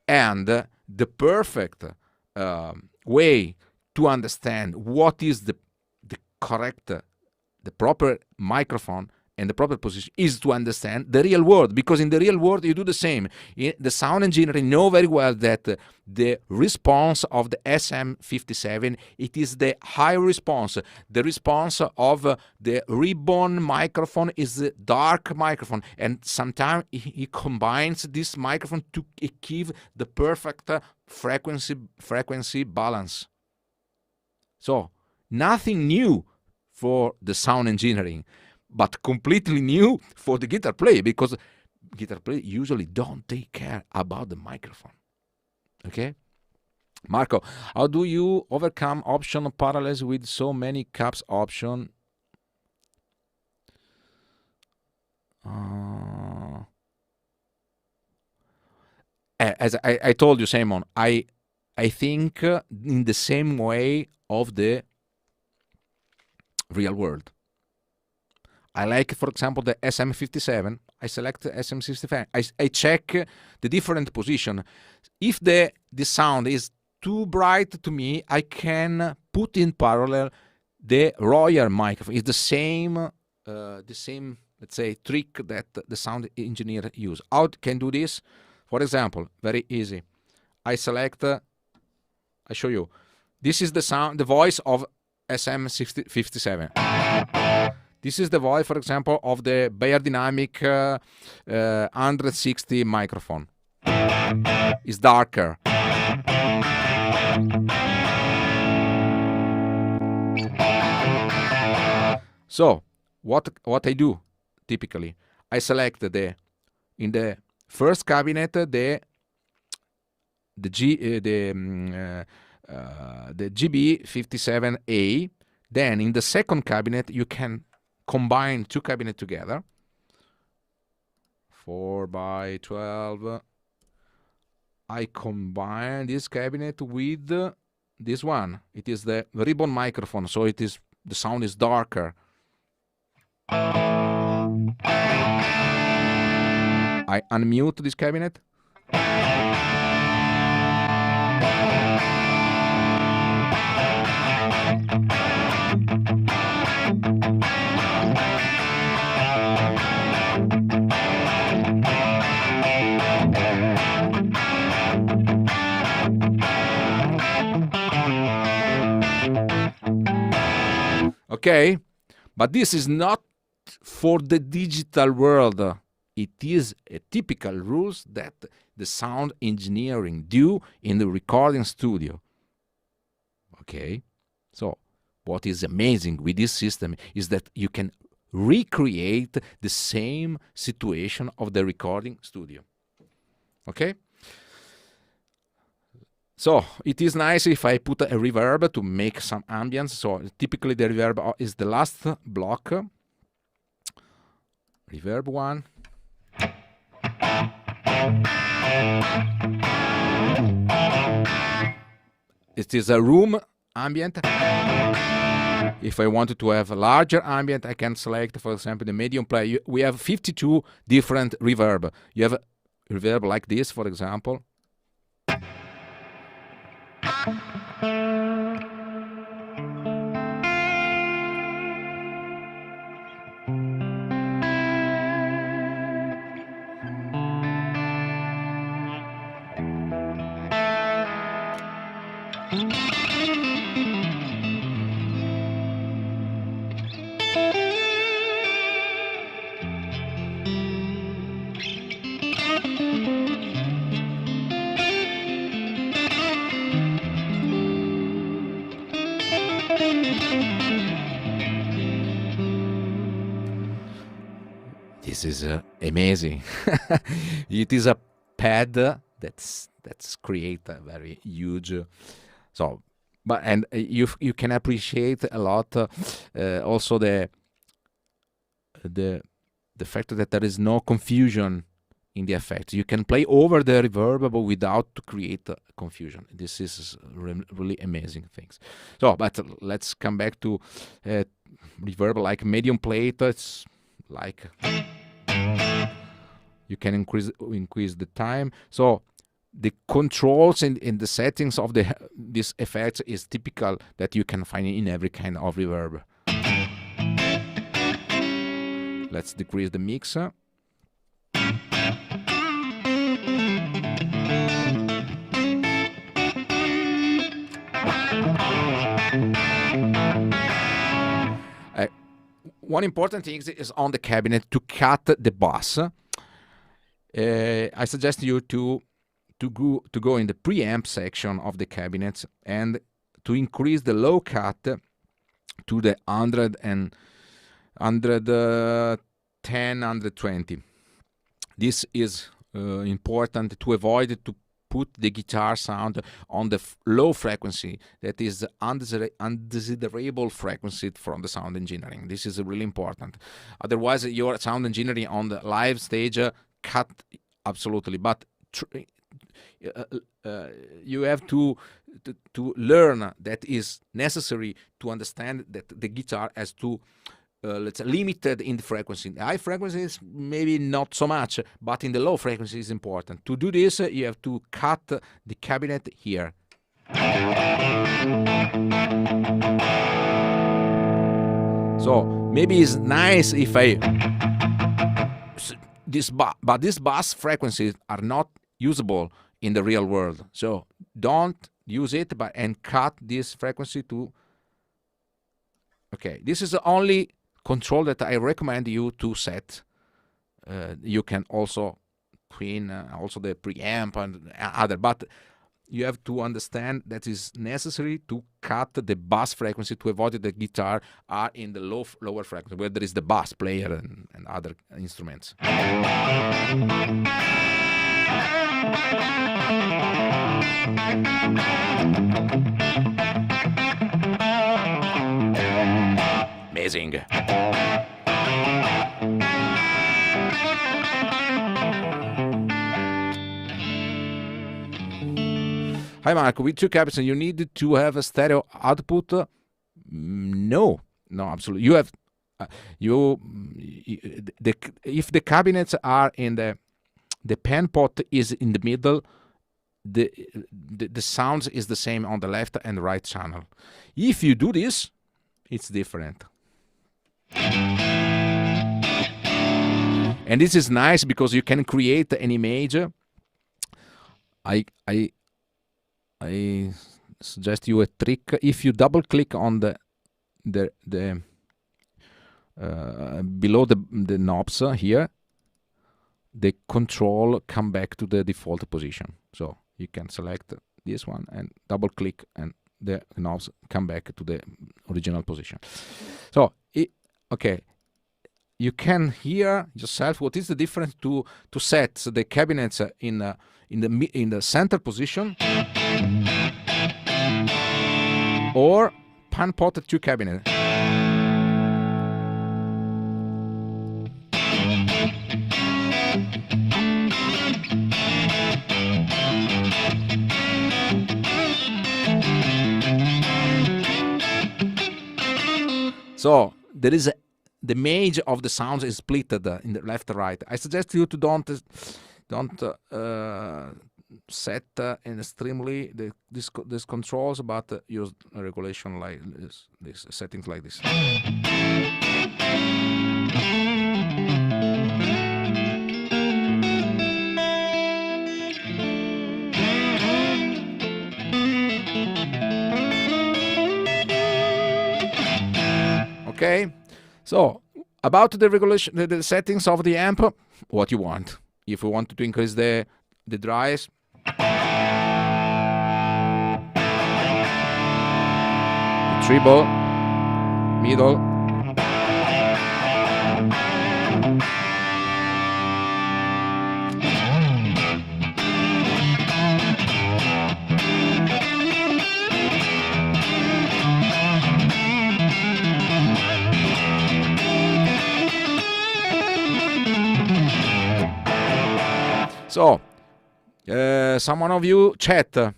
And the perfect way to understand what is the correct, the proper microphone and the proper position is to understand the real world, because in the real world you do the same. The sound engineering know very well that the response of the SM57, it is the high response. The response of the ribbon microphone is the dark microphone, and sometimes he combines this microphone to give the perfect frequency balance. So nothing new for the sound engineering, but completely new for the guitar player, because guitar players usually don't take care about the microphone. Okay? Marco, how do you overcome option parallels with so many caps option? As I told you, Simon, I think in the same way of the real world. I like, for example, the SM57. I select the SM65. I check the different position. If the sound is too bright to me, I can put in parallel the Royer microphone. It's the same, let's say, trick that the sound engineer use. How can do this? For example, very easy. I select. I show you. This is the sound, the voice of SM57. This is the voice, for example, of the Beyerdynamic 160 microphone. It's darker. So, what I do typically, I select in the first cabinet the GB57A. Then in the second cabinet you can combine two cabinets together. 4x12. I combine this cabinet with this one. It is the ribbon microphone, so it is the sound is darker. I unmute this cabinet. Okay, but this is not for the digital world. It is a typical rules that the sound engineering do in the recording studio. Okay, so what is amazing with this system is that you can recreate the same situation of the recording studio. Okay? So it is nice if I put a reverb to make some ambience. So typically the reverb is the last block. Reverb 1. It is a room ambient. If I wanted to have a larger ambient, I can select, for example, the medium play. We have 52 different reverb. You have a reverb like this, for example. This is amazing. It is a pad that's create a very huge. So, but and you can appreciate a lot also the fact that there is no confusion in the effects. You can play over the reverb but without to create confusion. This is really amazing things. So, but let's come back to reverb like medium plate. It's like you can increase the time. So the controls in the settings of this effect is typical that you can find in every kind of reverb. Let's decrease the mix. One important thing is on the cabinet to cut the bass. I suggest you to go in the preamp section of the cabinet and to increase the low cut to the 100 and 110, 120. This is important to avoid to put the guitar sound on the low frequency, that is undesirable frequency from the sound engineering. This is really important. Otherwise, your sound engineering on the live stage cut absolutely. But you have to learn that is necessary to understand that the guitar has to let's say limited in the frequency. High frequencies maybe not so much, but in the low frequency is important. To do this, you have to cut the cabinet here. So maybe it's nice if but these bass frequencies are not usable in the real world. So don't use it, and cut this frequency to. Okay, this is the only control that I recommend you to set. You can also clean also the preamp and other, but you have to understand that it's necessary to cut the bass frequency to avoid that the guitar are in the lower frequency where there is the bass player and other instruments. Amazing. Hi Marco, with 2 cabinets you need to have a stereo output? No, absolutely. You have if the cabinets are in the pen pot is in the middle, the sounds is the same on the left and right channel. If you do this, it's different. And this is nice because you can create an image. I suggest you a trick. If you double click on the below the knobs here, the control come back to the default position. So you can select this one and double click, and the knobs come back to the original position. So okay, you can hear yourself what is the difference to set the cabinets in the center position or pan pot 2 cabinet. So there is the image of the sounds is splitted in the left and right. I suggest you to don't set extremely these controls, but use a regulation like this settings like this. Okay, so about the regulation, the settings of the amp, what you want. If you want to increase the drives, the treble, middle, so, someone of you chat,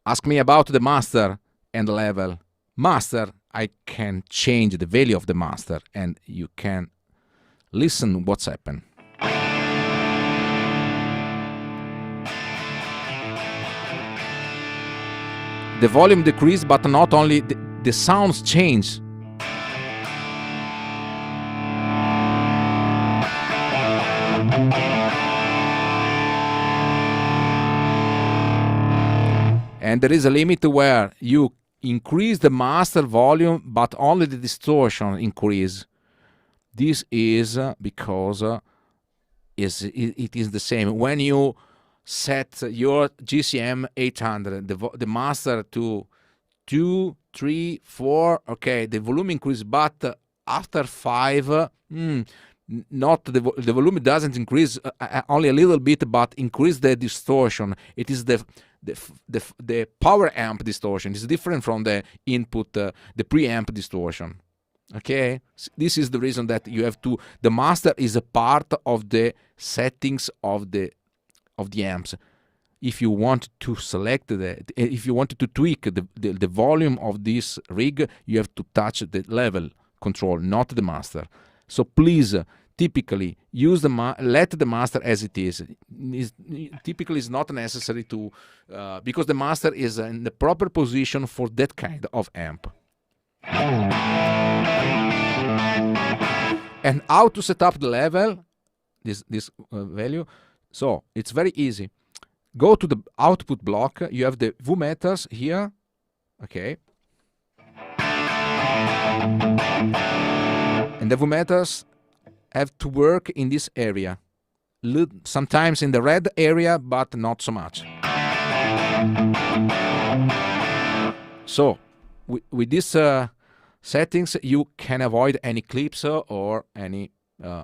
ask me about the master and the level. Master, I can change the value of the master, and you can listen what's happened. The volume decreased, but not only the sounds change. And there is a limit where you increase the master volume, but only the distortion increase. This is because it is the same. When you set your GCM 800, the master to 2, 3, 4, okay, the volume increase, but after 5, not the volume doesn't increase, only a little bit, but increase the distortion. It is the power amp distortion. It's different from the input, the preamp distortion. Okay, this is the reason that you have to. The master is a part of the settings of the amps. If you want to select if you wanted to tweak the volume of this rig, you have to touch the level control, not the master. So please, typically use let the master as it is. Typically, it's not necessary to because the master is in the proper position for that kind of amp. And how to set up the level, this value. So it's very easy. Go to the output block. You have the Volumeters here. Okay. And the Volumeters have to work in this area. Sometimes in the red area, but not so much. So with these settings, you can avoid any clips or any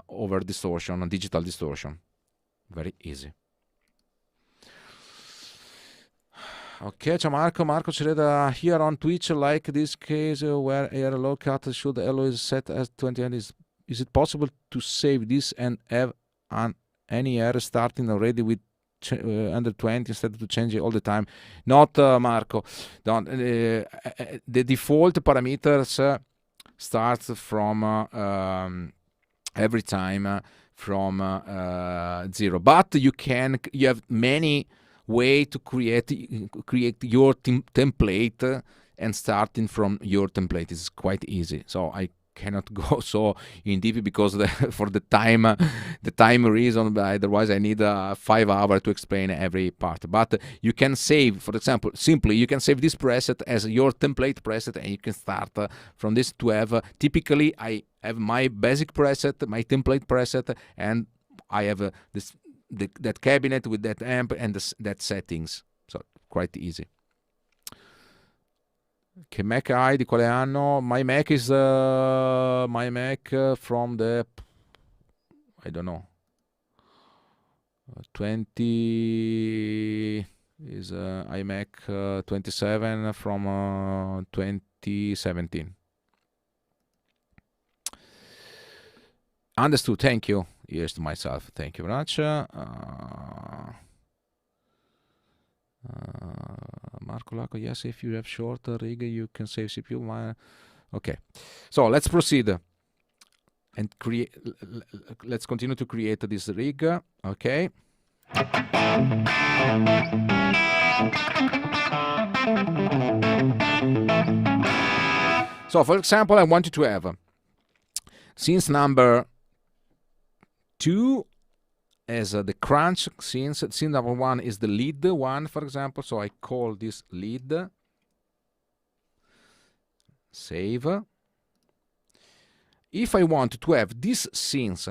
over distortion, digital distortion. Very easy. Okay, ciao Marco. Marco Cereda here on Twitch, like this case where air low cut should always set as 20, and is it possible to save this and have any air starting already with under 20 instead of to change it all the time? Not Marco. Don't. The default parameters starts from every time from 0, but you have many way to create your template, and starting from your template is quite easy. So I cannot go so in deep because for the time reason, but otherwise I need 5 hours to explain every part. But you can save, for example, simply you can save this preset as your template preset, and you can start from this to have typically I have my basic preset, my template preset, and I have that cabinet with that amp and that settings. So quite easy. Che Mac hai, di quale anno? My Mac is my Mac from the, I don't know, 20 is iMac 27 from 2017. Understood, thank you. Yes, to myself, thank you very much. Marco Laco, yes, if you have shorter rig, you can save CPU. Okay, so let's proceed and let's continue to create this rig. Okay. So, for example, I wanted to have scenes number 2 as the crunch scenes. Scene number 1 is the lead one, for example. So I call this lead. Save. If I want to have these scenes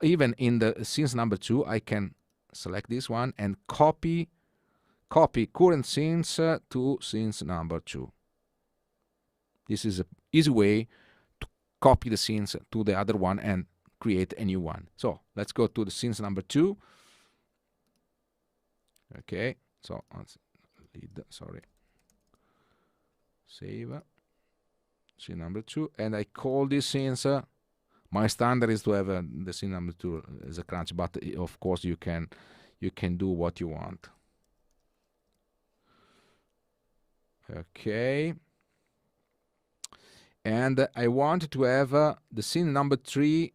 even in the scenes number 2, I can select this one and copy current scenes to scenes number 2. This is an easy way to copy the scenes to the other one and create a new one. So let's go to the scenes number 2. Okay, so lead, sorry. Save. Scene number 2, and I call these scenes. My standard is to have the scene number 2 as a crunch, but of course you can do what you want. Okay. And I want to have the scene number 3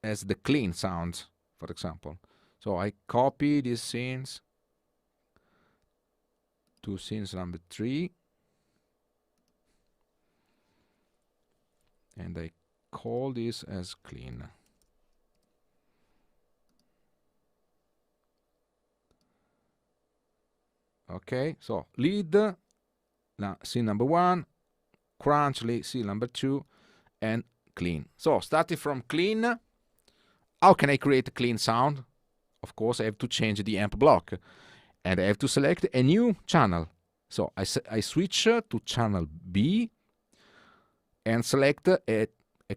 as the clean sounds, for example. So I copy these scenes to scenes number 3, and I call this as clean. Okay, so lead, scene number 1, crunch, scene number 2, and clean. So starting from clean, how can I create a clean sound? Of course, I have to change the amp block, and I have to select a new channel. So I switch to channel B and select a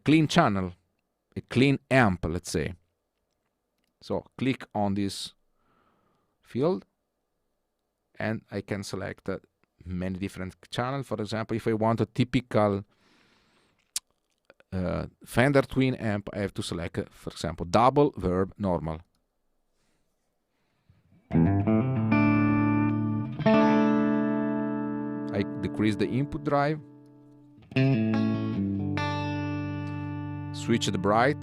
clean channel, a clean amp, let's say. So click on this field, and I can select many different channels. For example, if I want a typical Fender Twin amp, I have to select, for example, double, verb, normal. I decrease the input drive, switch the bright,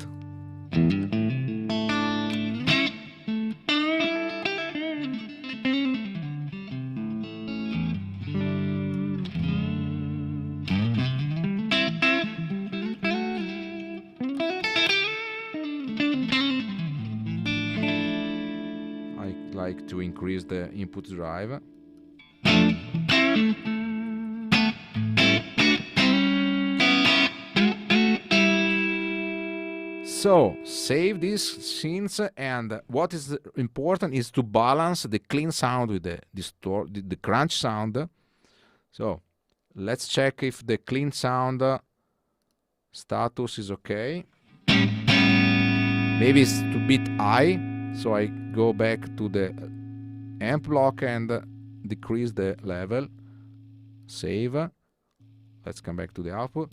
I like to increase the input drive. So save these scenes, and what is important is to balance the clean sound with the crunch sound. So let's check if the clean sound status is okay. Maybe it's a bit high, so I go back to the amp block and decrease the level. Save. Let's come back to the output.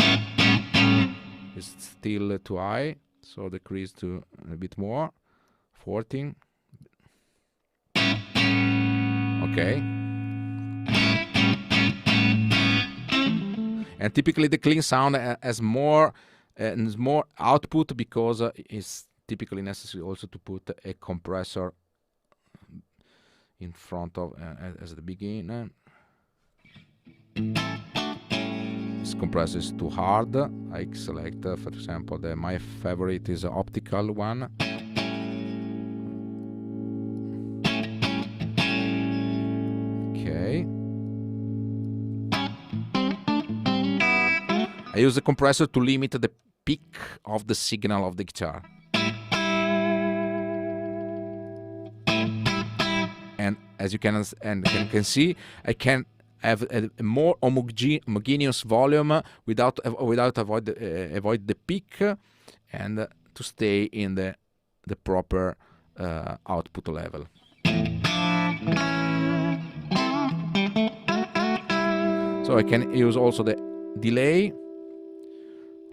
It's still too high, so decrease to a bit more. 14. Okay. And typically the clean sound has more output, because it's typically necessary also to put a compressor in front of as the beginning. This compressor is too hard. I select, for example, my favorite is an optical one. Okay. I use the compressor to limit the peak of the signal of the guitar. And as you can see, I can have a more homogeneous volume without avoid the peak, and to stay in the proper output level. So I can use also the delay.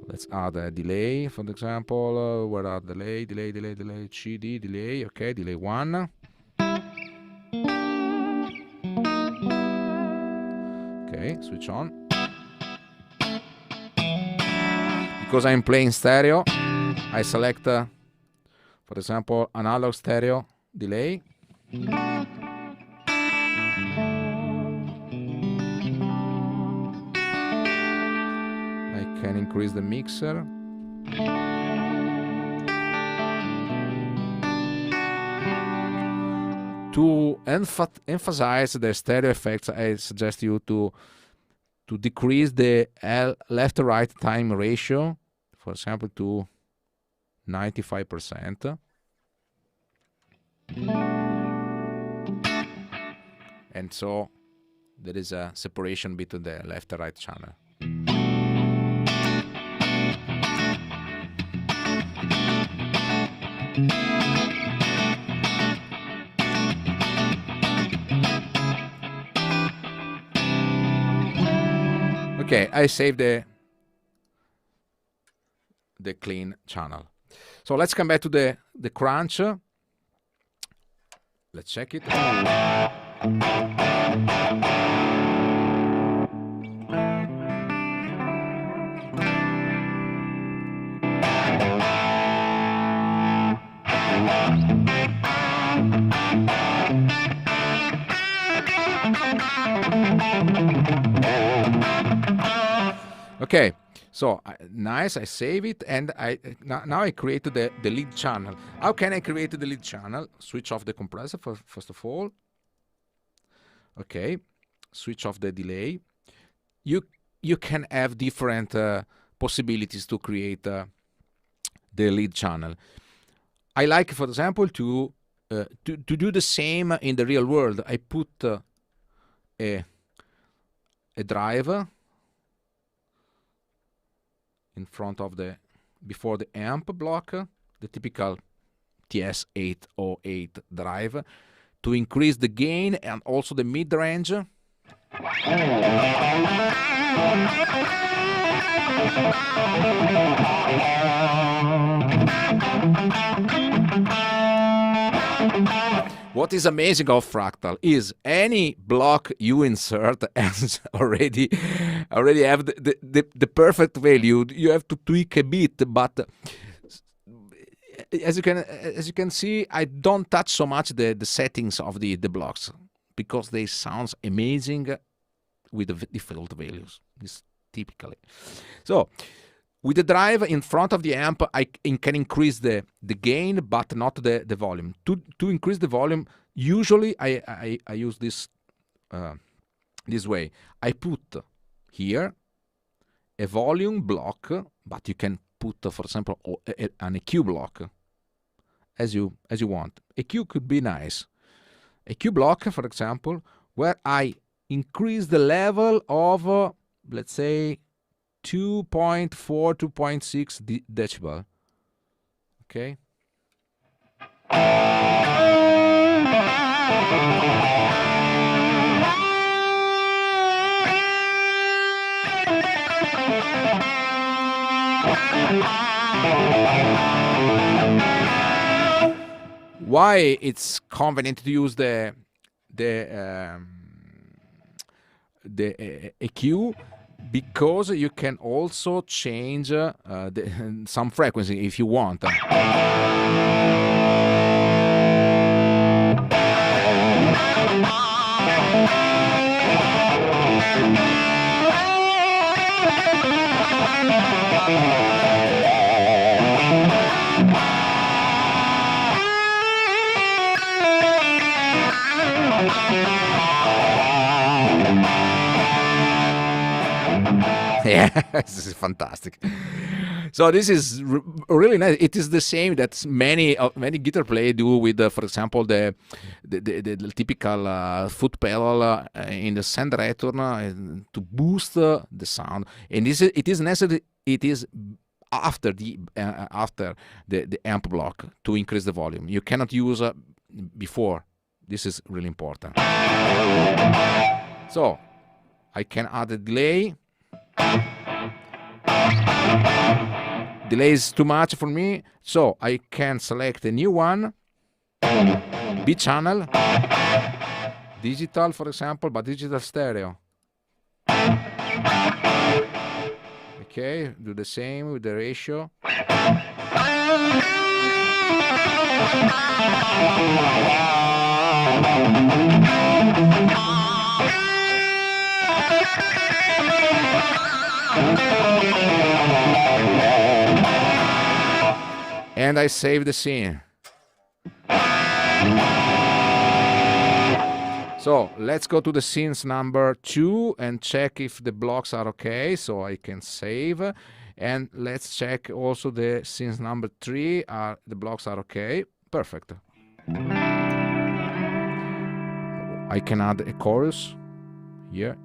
Let's add a delay, for example. Where are delay, CD, delay, okay, delay 1. Okay, switch on. Because I'm playing stereo, I select, for example, analog stereo delay. I can increase the mixer. To emphasize the stereo effects, I suggest you to decrease the left-to-right time ratio, for example, to 95%. And so there is a separation between the left and right channel. Okay, I saved the clean channel. So let's come back to the crunch. Let's check it. Okay, so nice, I save it, and now I created the lead channel. How can I create the lead channel? Switch off the compressor first of all. Okay, switch off the delay. You can have different possibilities to create the lead channel. I like, for example, to do the same in the real world. I put a drive in front of before the amp block, the typical TS-808 drive, to increase the gain and also the mid-range. What is amazing of Fractal is any block you insert has already have the perfect value. You have to tweak a bit, but as you can see, I don't touch so much the settings of the blocks, because they sound amazing with the default values. This typically. So with the drive in front of the amp, I can increase the gain, but not the volume. To increase the volume, usually I use this this way. I put here a volume block, but you can put, for example, an EQ block as you want. EQ could be nice. EQ block, for example, where I increase the level of, let's say, 2.4, 2.6 decibel. Okay. Why it's convenient to use the EQ? Because you can also change some frequency if you want. Yeah, this is fantastic. So this is really nice. It is the same that many guitar players do with, for example, the typical foot pedal in the send return to boost the sound. And it is necessary. It is after the amp block to increase the volume. You cannot use before. This is really important. So I can add a delay. Delay is too much for me, so I can select a new one, B channel, digital, for example, but digital stereo. Okay, do the same with the ratio. And I save the scene. So let's go to the scenes number 2 and check if the blocks are okay, so I can save. And let's check also the scenes number 3, the blocks are okay. Perfect. I can add a chorus here.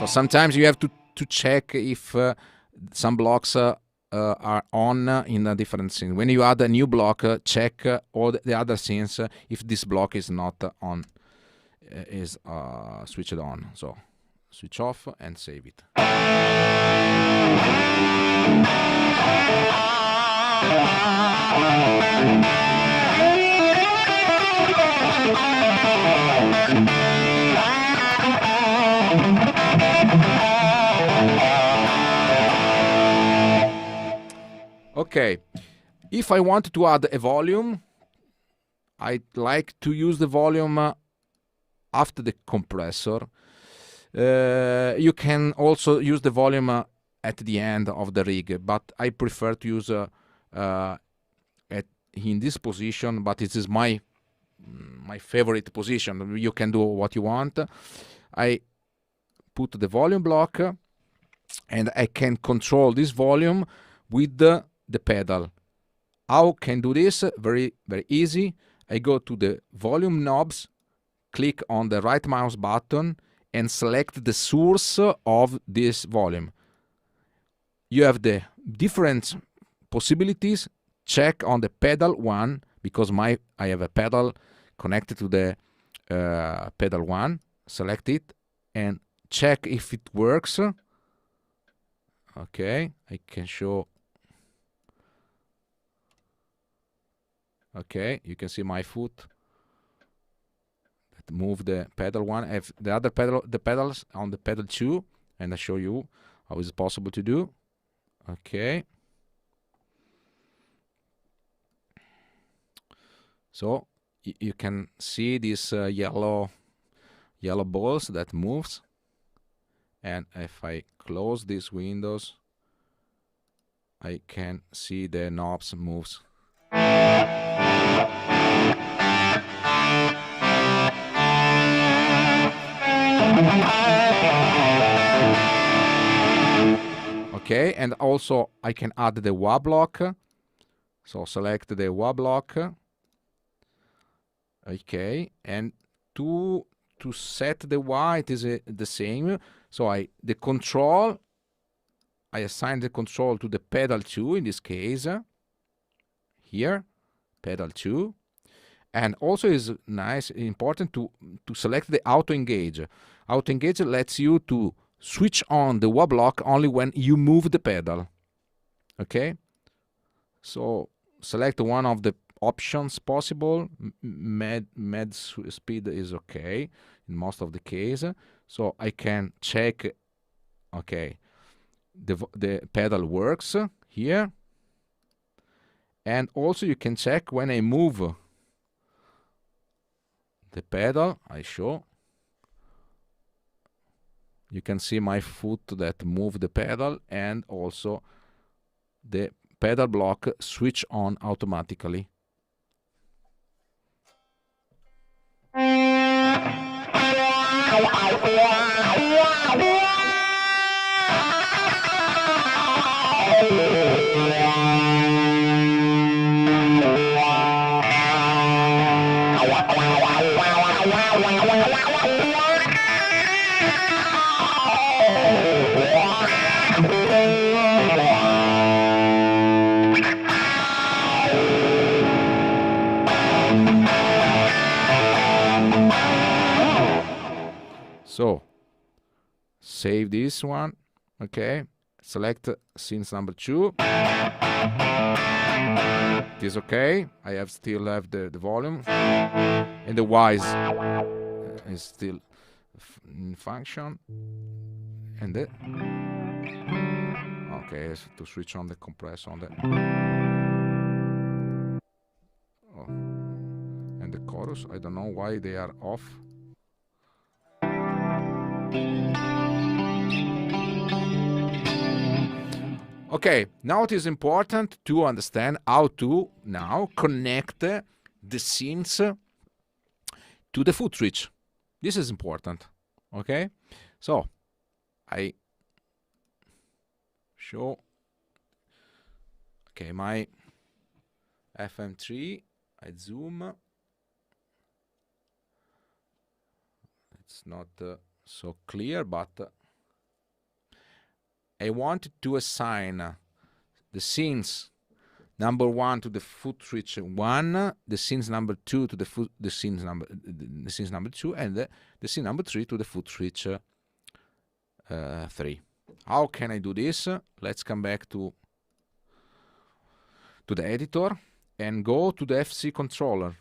Sometimes you have to check if some blocks are on in a different scene. When you add a new block, check all the other scenes if this block is not on, is switched on. So switch off and save it. Okay, if I want to add a volume, I like to use the volume after the compressor. You can also use the volume at the end of the rig, but I prefer to use in this position, but it is my favorite position. You can do what you want. I put the volume block and I can control this volume with the pedal. How can do this? Very easy. I go to the volume knobs, click on the right mouse button and select the source of this volume. You have the different possibilities. Check on the pedal 1 because I have a pedal connected to the pedal 1. Select it and check if it works. Okay, I can show. Okay, you can see my foot that move the pedal 1. I have the other pedals on the pedal 2, and I show you how is it possible to do. Okay. So you can see these yellow balls that moves, and if I close these windows, I can see the knobs moves. Okay, and also I can add the wah block. So select the wah block. Okay, and to set the wah, it is the same. So I assign the control to the pedal 2 in this case. Here, pedal 2. And also is important to select the auto engage. Auto engage lets you to switch on the wah block only when you move the pedal. Okay, so select one of the options possible. Med speed is okay in most of the case. So I can check. Okay, the pedal works here, and also you can check when I move the pedal. I show. You can see my foot that move the pedal, and also the pedal block switch on automatically. So save this one. Okay, select scenes number 2. It is okay. I still have the volume, and the wah is still in function. And okay, to switch on the compressor on the and the chorus. I don't know why they are off. Okay, now it is important to understand how to now connect the scenes to the foot switch. This is important. Okay, so I show. Okay, my FM3. I zoom. It's not so clear, but I want to assign the scenes number 1 to the foot switch 1, the scenes number 2 to the scenes number 2, and the scene number 3 to the foot switch 3. How can I do this? Let's come back to the editor and go to the FC controller.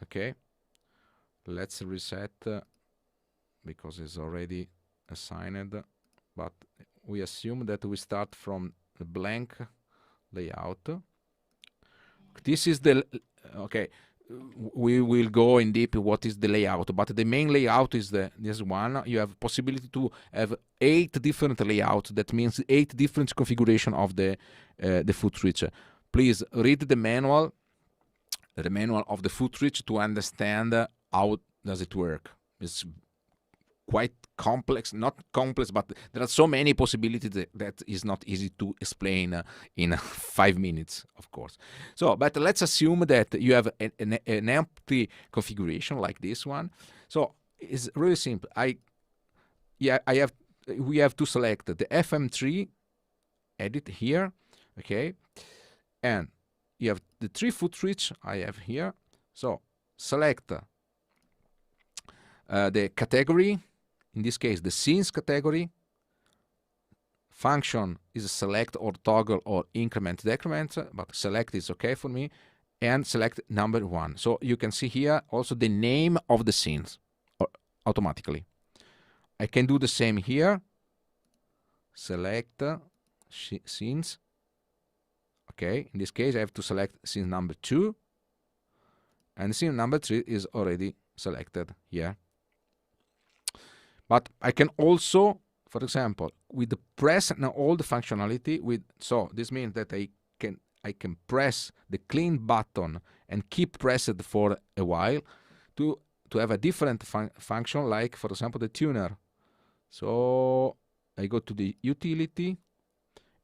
Okay, let's reset because it's already assigned, but we assume that we start from the blank layout. This is the okay. we will go in deep what is the layout, but the main layout is this one. You have possibility to have 8 different layouts. That means 8 different configuration of the foot switch. Please read the manual of the foot switch to understand how does it work. It's quite complex, not complex, but there are so many possibilities that is not easy to explain in 5 minutes, of course. So, but let's assume that you have an empty configuration like this one. So it's really simple. We have to select the FM3 edit here, okay, and you have the 3 foot switch I have here. So select the category. In this case, the scenes category. Function is select or toggle or increment decrement, but select is okay for me. And select number 1. So you can see here also the name of the scenes automatically. I can do the same here. Select scenes. Okay, in this case I have to select scene number 2. And scene number 3 is already selected here. But I can also, for example, with the press and all the functionality, so this means that I can press the clean button and keep pressed for a while to have a different function, like for example the tuner. So I go to the utility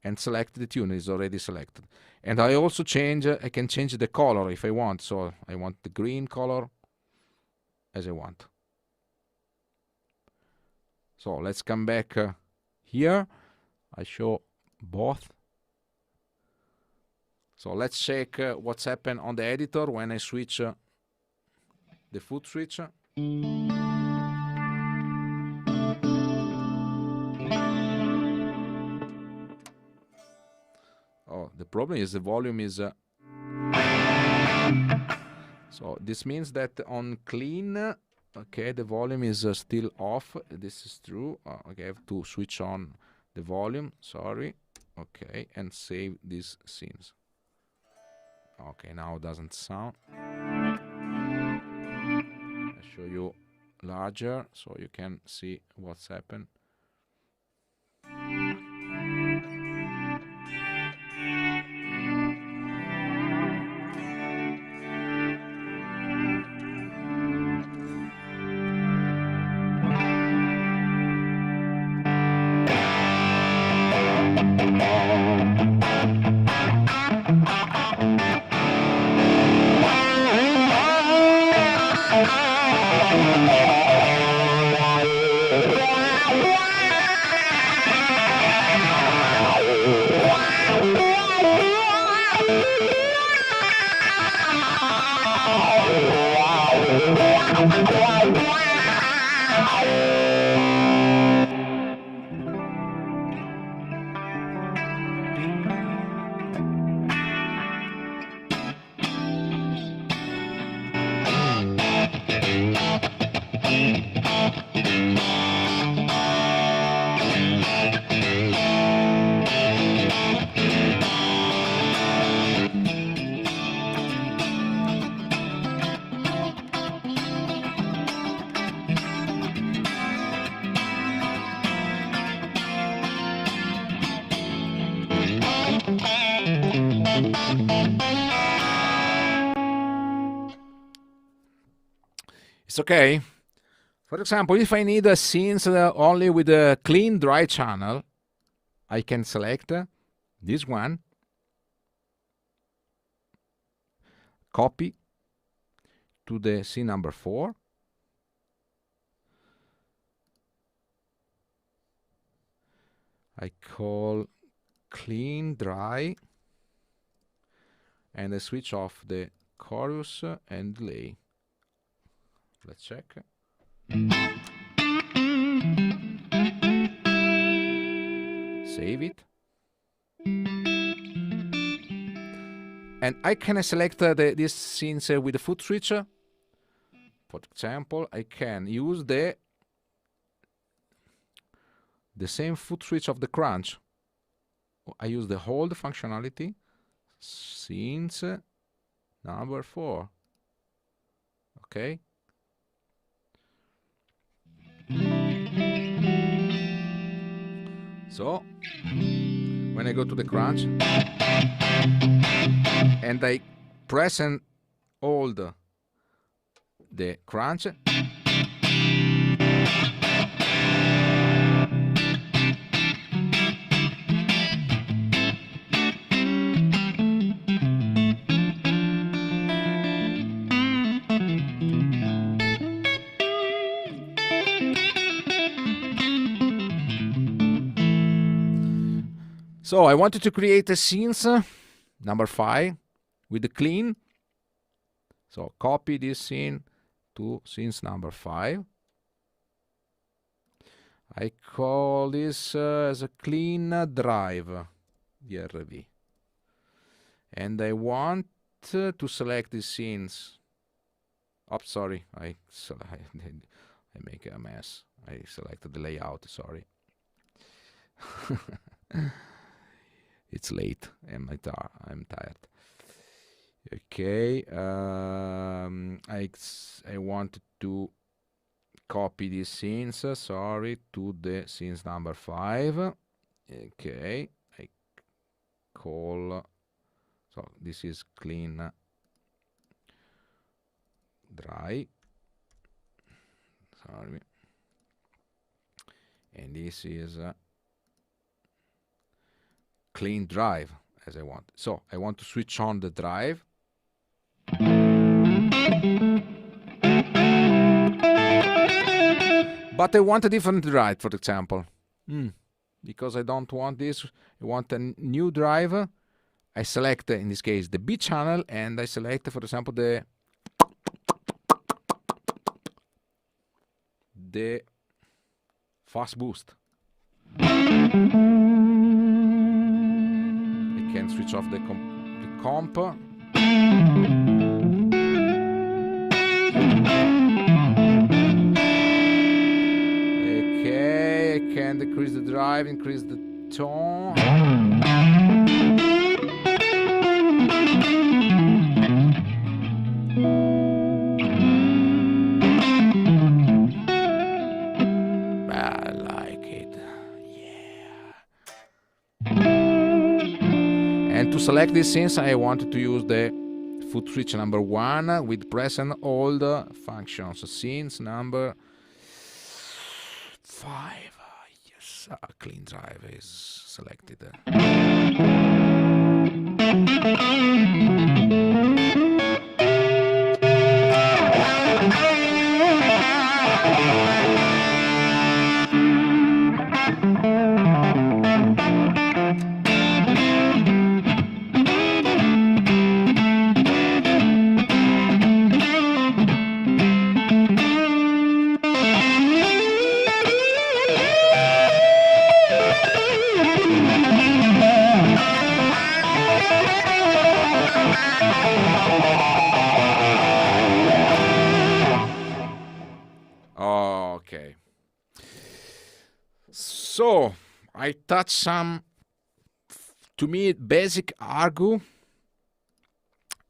and select the tuner. Is already selected. And I also I can change the color if I want. So I want the green color as I want. So let's come back here. I show both. So let's check what's happened on the editor when I switch the foot switch. Oh, the problem is the volume is... So this means that on clean... Okay, the volume is still off. This is true. Okay, I have to switch on the volume. Sorry. Okay, and save these scenes. Okay, now it doesn't sound. I'll show you larger so you can see what's happened. It's okay. For example, if I need a scenes only with a clean dry channel, I can select this one, copy to the scene number 4. I call clean dry, and I switch off the chorus and delay. Let's check. Save it. And I can select these scenes with the foot switch. For example, I can use the same foot switch of the crunch. I use the hold functionality. Scenes number 4. Okay. So when I go to the crunch and I press and hold the crunch, so I wanted to create a scenes number 5 with the clean. So copy this scene to scenes number 5. I call this as a clean drive, DRV. And I want to select these scenes. Oh, sorry, I make a mess. I selected the layout, sorry. It's late, and I'm tired. Okay, I wanted to copy these scenes, sorry, to the scenes number 5. Okay, I call, so this is clean dry, sorry, and this is clean drive as I want. So I want to switch on the drive. But I want a different drive, for example. Because I don't want this, I want a new drive. I select, in this case, the B channel, and I select, for example, the fast boost. I can switch off the comp. Okay, I can decrease the drive, increase the tone. I like it. Yeah. And to select these scenes, I wanted to use the foot switch number 1 with press and hold functions. Scenes number 5. Yes, clean drive is selected. Okay. So I touch some, to me, basic argue,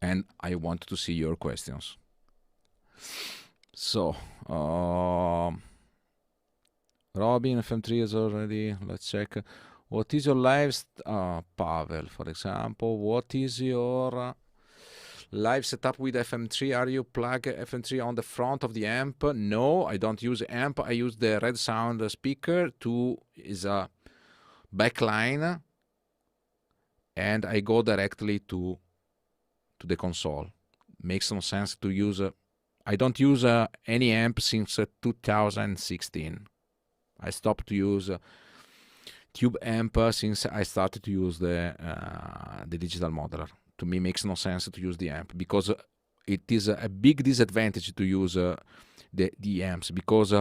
and I want to see your questions. So, Robin, FM3 is already, let's check. What is your live, Pavel, for example, what is your live setup with FM3? Are you plug FM3 on the front of the amp? No, I don't use amp. I use the red sound speaker is a backline, and I go directly to the console. Makes no sense to use. I don't use any amp since 2016. I stopped to use tube amp since I started to use the digital modeler. To me, makes no sense to use the amp, because it is a big disadvantage to use the amps, because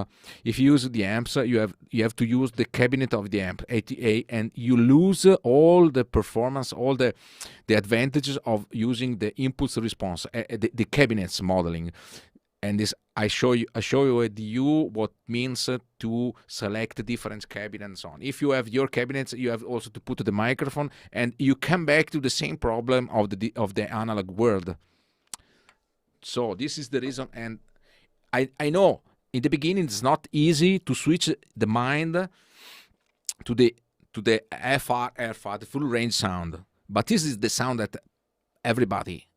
if you use the amps, you have to use the cabinet of the amp ATA, and you lose all the performance, all the advantages of using the impulse response, the cabinets modeling. And this I show you what means to select different cabinets and so on. If you have your cabinets, you have also to put the microphone, and you come back to the same problem of the analog world. So this is the reason, and I know in the beginning it's not easy to switch the mind to the FR, the full range sound. But this is the sound that everybody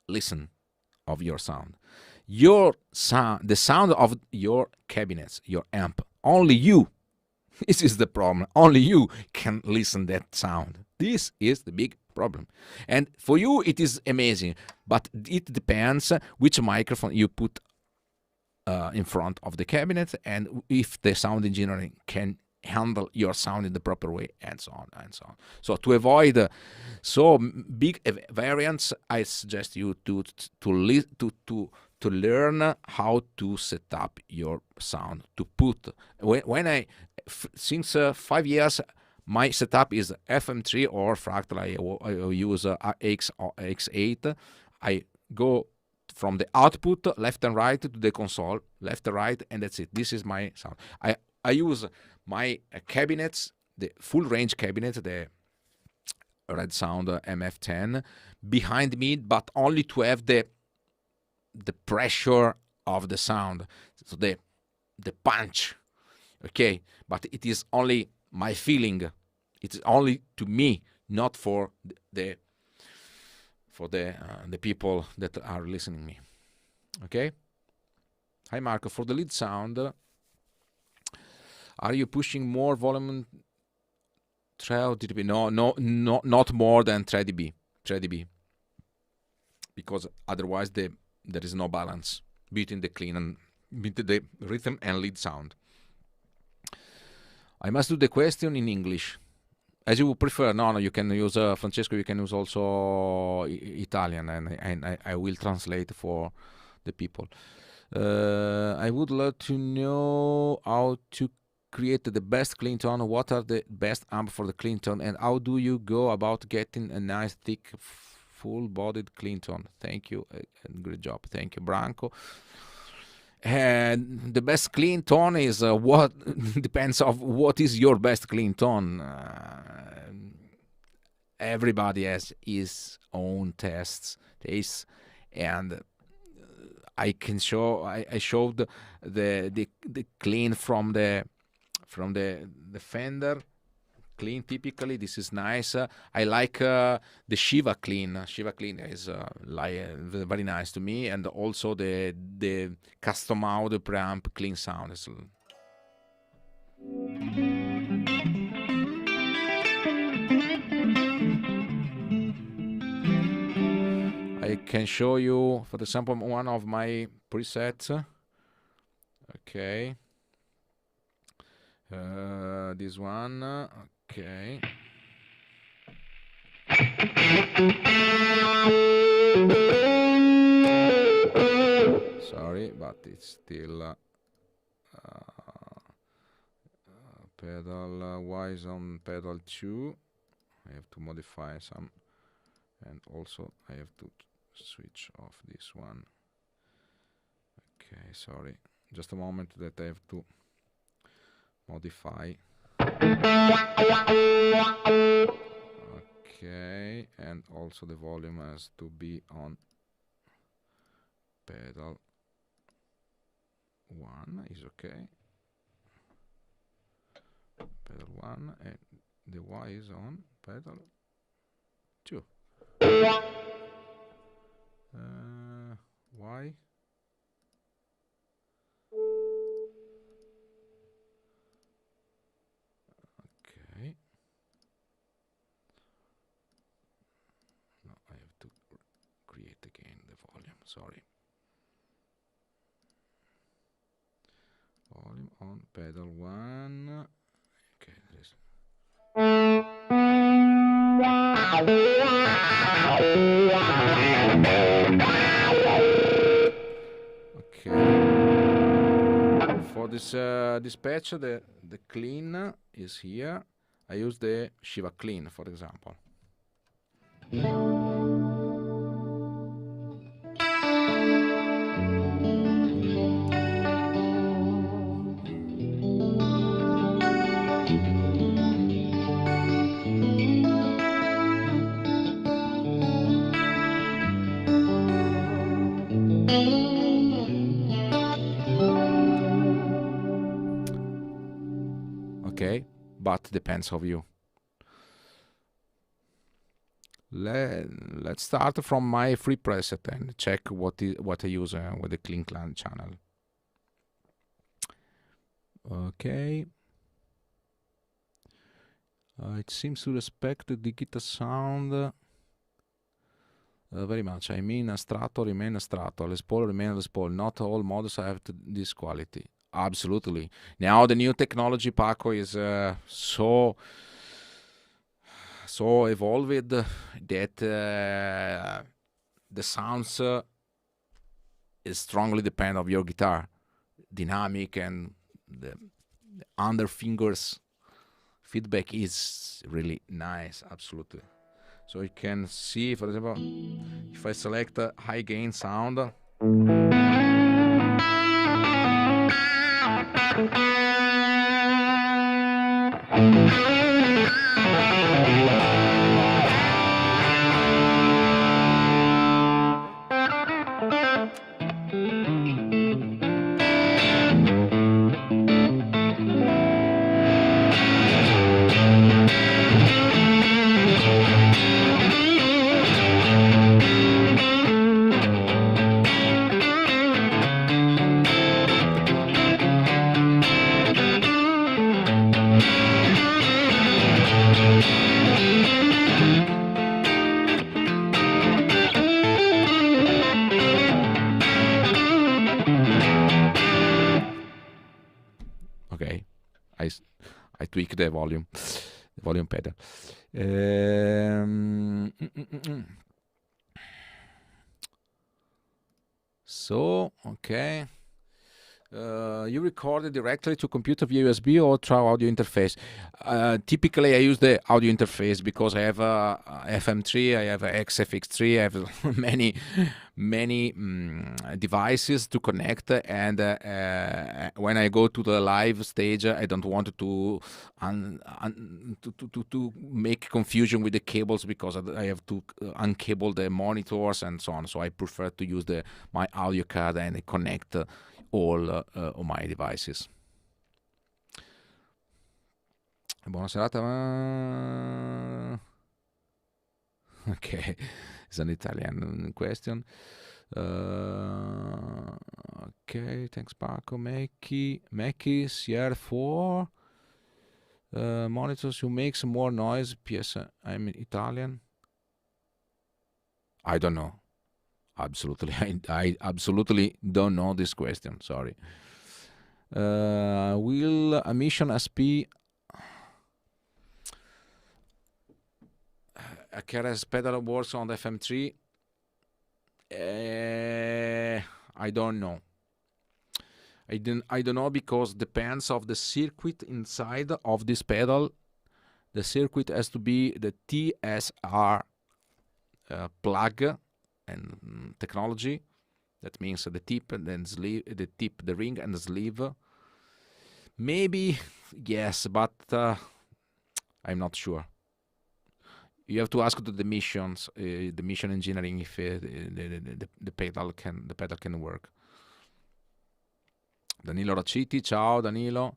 listen of your sound. Your sound, the sound of your cabinets, your amp, only you. This is the problem. Only you can listen that sound. This is the big problem. And for you it is amazing, but it depends which microphone you put in front of the cabinet, and if the sound engineering can handle your sound in the proper way, and so on and so on. So to avoid so big variants, I suggest you to learn how to set up your sound. To put since 5 years, my setup is FM3 or Fractal. I use X8. I go from the output left and right to the console, left and right, and that's it. This is my sound. I use my cabinets, the full range cabinet, the Red Sound MF10 behind me, but only to have the pressure of the sound, so the punch. Okay, but it is only my feeling. It's only to me, not for the people that are listening me. Okay. Hi Marco, for the lead sound, are you pushing more volume 3 dB? No, not more than 3 dB, because otherwise there is no balance between the clean and between the rhythm and lead sound. I must do the question in English, as you prefer. No, you can use Francesco. You can use also Italian, and I will translate for the people. I would love to know how to create the best clean tone. What are the best amp for the clean tone, and how do you go about getting a nice thick full-bodied clean tone? Thank you, and great job. Thank you, Branco. And the best clean tone is what depends of what is your best clean tone. Everybody has his own tastes, and I can show. I showed the clean from the Fender clean. Typically, this is nice. I like the Shiva clean. Shiva clean is very nice to me, and also the custom audio preamp clean sound. I can show you, for example, one of my presets. Okay. This one. Okay. Sorry, but it's still pedal wise on pedal 2. I have to modify some, and also I have to switch off this one. Okay, sorry, just a moment that I have to modify. Okay, and also the volume has to be on pedal 1 is okay. Pedal 1, and the Y is on pedal 2. Why? Okay. No, I have to create again the volume. Sorry. Volume on pedal 1. Okay, there is. For this dispatch, the clean is here. I use the Shiva clean, for example. okay, but depends of you. Let's start from my free preset and check what I use with the Clean-Szene channel. Okay. It seems to respect the guitar sound very much. I mean, a strato remain a strato, Les Paul remain Les Paul. Not all models have this quality. Absolutely. Now the new technology, Paco, is so evolved that the sounds is strongly depend of your guitar, dynamic, and the under fingers feedback is really nice. Absolutely. So you can see, for example, if I select a high gain sound, okay, I tweak the volume pedal. So, okay. You record it directly to computer via USB or through audio interface. Typically, I use the audio interface because I have a FM3, I have a XFX3, I have many devices to connect. And when I go to the live stage, I don't want to make confusion with the cables because I have to uncable the monitors and so on. So I prefer to use my audio card and connect all of my devices. Buona serata. Okay, it's an Italian question. Okay, thanks Paco. Mackie CR4 monitors who makes more noise. PS, I'm Italian. I don't know. Absolutely, I absolutely don't know this question. Sorry. Will a Mission SP a KRS pedal works on the FM3? I don't know. I don't know because depends of the circuit inside of this pedal. The circuit has to be the TSR plug and technology. That means the tip and then sleeve, the ring and the sleeve. Maybe yes, but I'm not sure. You have to ask to the mission engineering if the pedal can work. Danilo Raciti, ciao Danilo.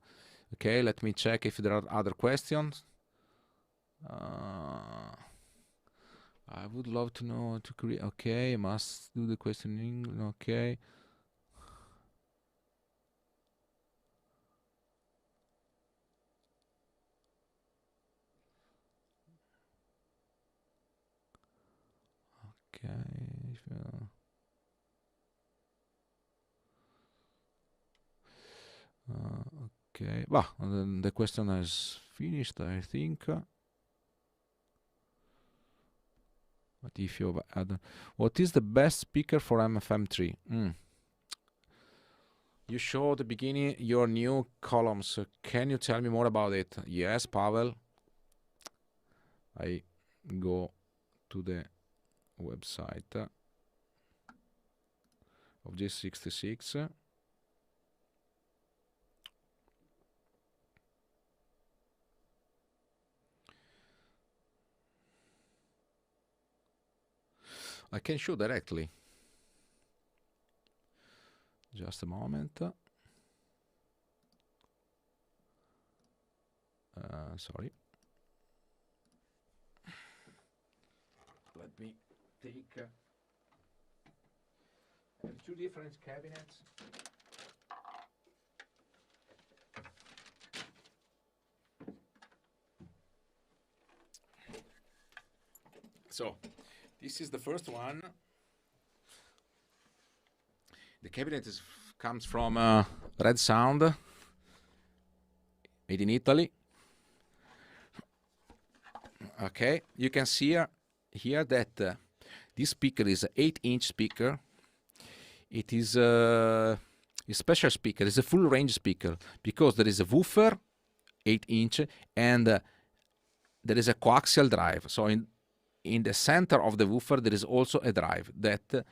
Okay, let me check if there are other questions. I would love to know how to create. Okay, must do the questioning. Okay. Okay. Okay. Well, the question is finished, I think. But if you add, what is the best speaker for MFM3? You show at the beginning your new columns. Can you tell me more about it? Yes, Pavel. I go to the website of G66. I can show directly. Just a moment. Sorry. Let me take I have two different cabinets. So, this is the first one. The cabinet comes from Red Sound, made in Italy. Okay, you can see here that this speaker is an 8-inch speaker. It is a special speaker. It's a full range speaker because there is a woofer, 8-inch, and there is a coaxial drive. So in the center of the woofer there is also a drive that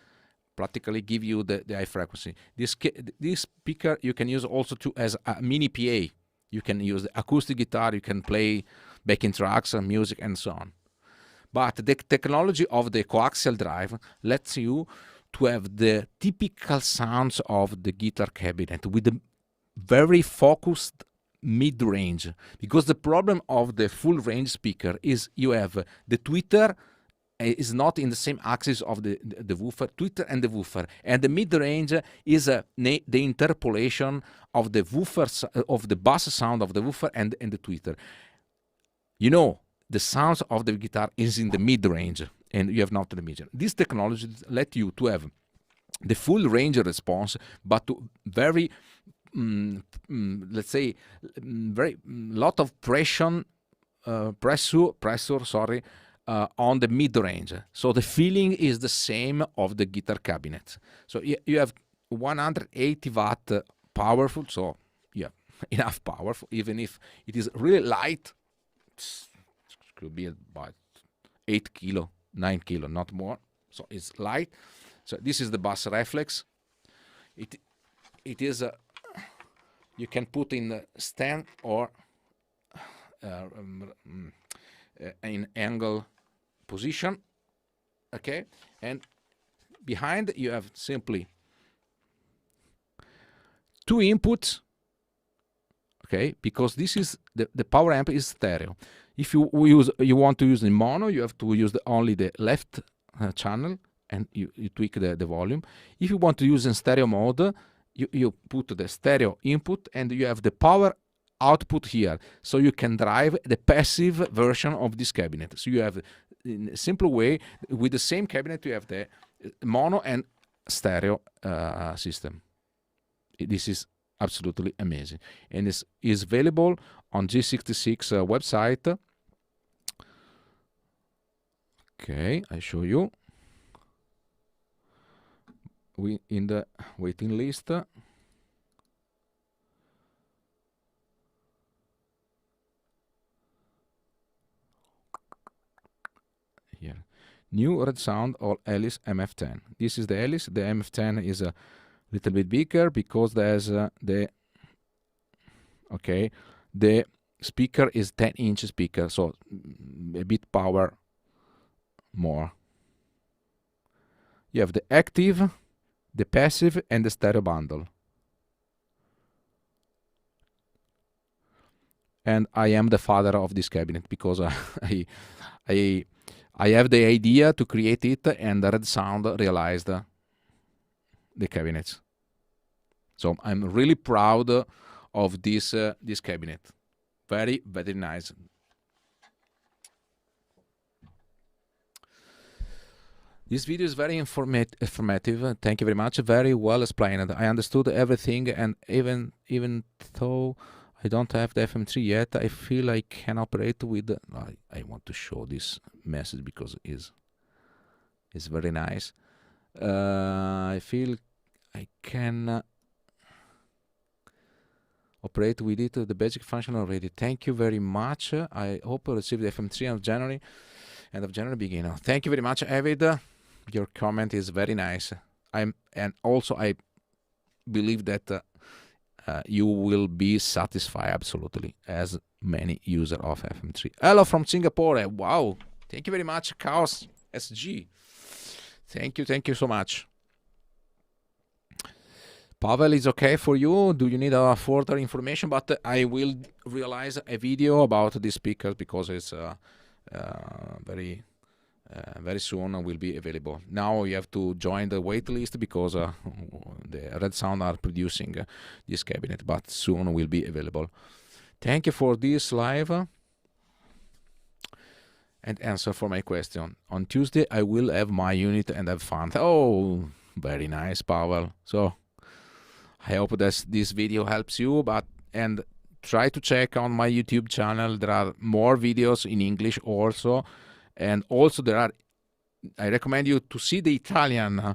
practically give you the high frequency. This speaker you can use also as a mini PA. You can use the acoustic guitar, you can play backing tracks and music and so on. But the technology of the coaxial drive lets you to have the typical sounds of the guitar cabinet with a very focused mid-range, because the problem of the full range speaker is you have the tweeter is not in the same axis of the woofer, tweeter and the woofer, and the mid-range is the interpolation of the woofers, of the bass sound of the woofer and the tweeter. You know, the sounds of the guitar is in the mid-range and you have not the mid-range. This technology let you to have the full range response, but to very let's say very lot of pressure sorry, on the mid-range. So the feeling is the same of the guitar cabinet. So you have 180 watt powerful, so yeah, enough power, even if it is really light. It could be about 8 kilo, 9 kilo, not more. So it's light. So this is the bass reflex. It is a, you can put in the stand or in angle position. Okay, and behind you have simply two inputs. Okay, because this is the power amp is stereo. If you want to use in mono, you have to use only the left channel, and you tweak the volume. If you want to use in stereo mode, you put the stereo input and you have the power output here, so you can drive the passive version of this cabinet. So you have, in a simple way, with the same cabinet, you have the mono and stereo system. This is absolutely amazing, and this is available on G66 website. Okay, I show you. We in the waiting list. Here, new Red Sound or Alice MF10. This is the Alice. The MF10 is a little bit bigger because there's the speaker is 10-inch speaker, so a bit power more. You have the active, the passive, and the stereo bundle. And I am the father of this cabinet because I have the idea to create it, and the Red Sound realized the cabinets. So I'm really proud of this cabinet. Very, very nice. This video is very informative. Thank you very much. Very well explained. I understood everything, and even though I don't have the FM3 yet, I feel I can operate with. I want to show this message because it's very nice. I feel I can operate with it, the basic function already. Thank you very much. I hope I received the FM3 end of January beginning. Thank you very much, Arvid. Your comment is very nice. And also I believe that you will be satisfied absolutely as many user of FM3. Hello from Singapore. Wow. Thank you very much, Chaos SG. Thank you so much. Pavel, is okay for you? Do you need further information? But I will realize a video about these speakers because it's very soon will be available. Now you have to join the wait list because the Red Sound are producing this cabinet, but soon will be available. Thank you for this live and answer for my question. On Tuesday I will have my unit and have fun. Oh, very nice, Pavel. So I hope that this video helps you, and try to check on my YouTube channel. There are more videos in English also, and also I recommend you to see the Italian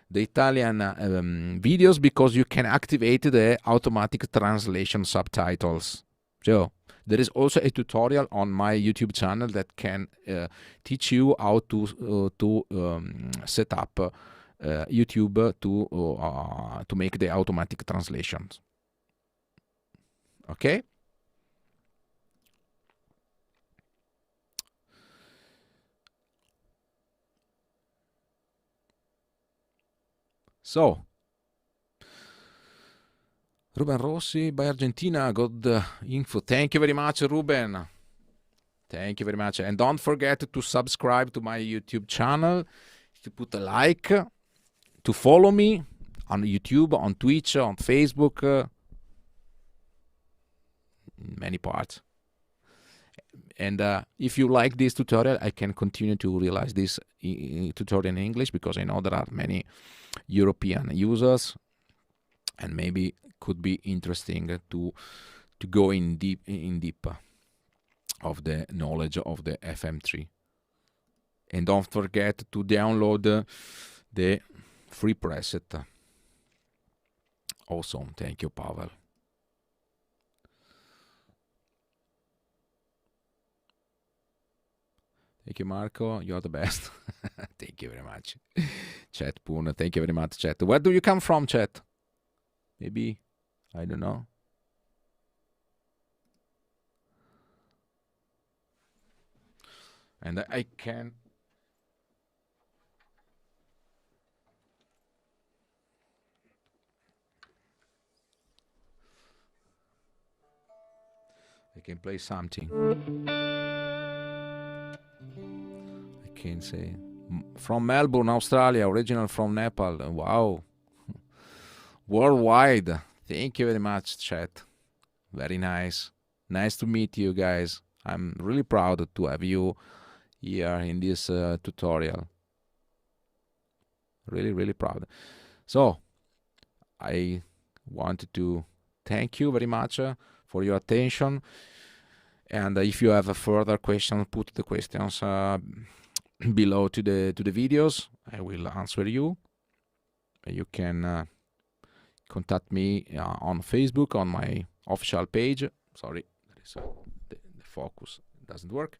videos because you can activate the automatic translation subtitles. So there is also a tutorial on my YouTube channel that can teach you how to set up YouTube to make the automatic translations. Okay. So, Ruben Rossi by Argentina, good info. Thank you very much, Ruben. Thank you very much. And don't forget to subscribe to my YouTube channel, to put a like, to follow me on YouTube, on Twitch, on Facebook, many parts. And if you like this tutorial, I can continue to realize this tutorial in English because I know there are many European users, and maybe could be interesting to go in deep of the knowledge of the FM3. And don't forget to download the free preset. Awesome. Thank you, Pavel. Thank you, Marco. You're the best. Thank you very much. Chat Poon. Thank you very much, Chat. Where do you come from, Chat? Maybe, I don't know. And I can... I can play something. I can say. From Melbourne, Australia, original from Nepal. Wow. Worldwide. Thank you very much, chat. Very nice. Nice to meet you guys. I'm really proud to have you here in this tutorial. Really proud. So, I wanted to thank you very much for your attention. And if you have a further question, put the questions below to the videos. I will answer you. You can contact me on Facebook on my official page. Sorry, there is the focus doesn't work.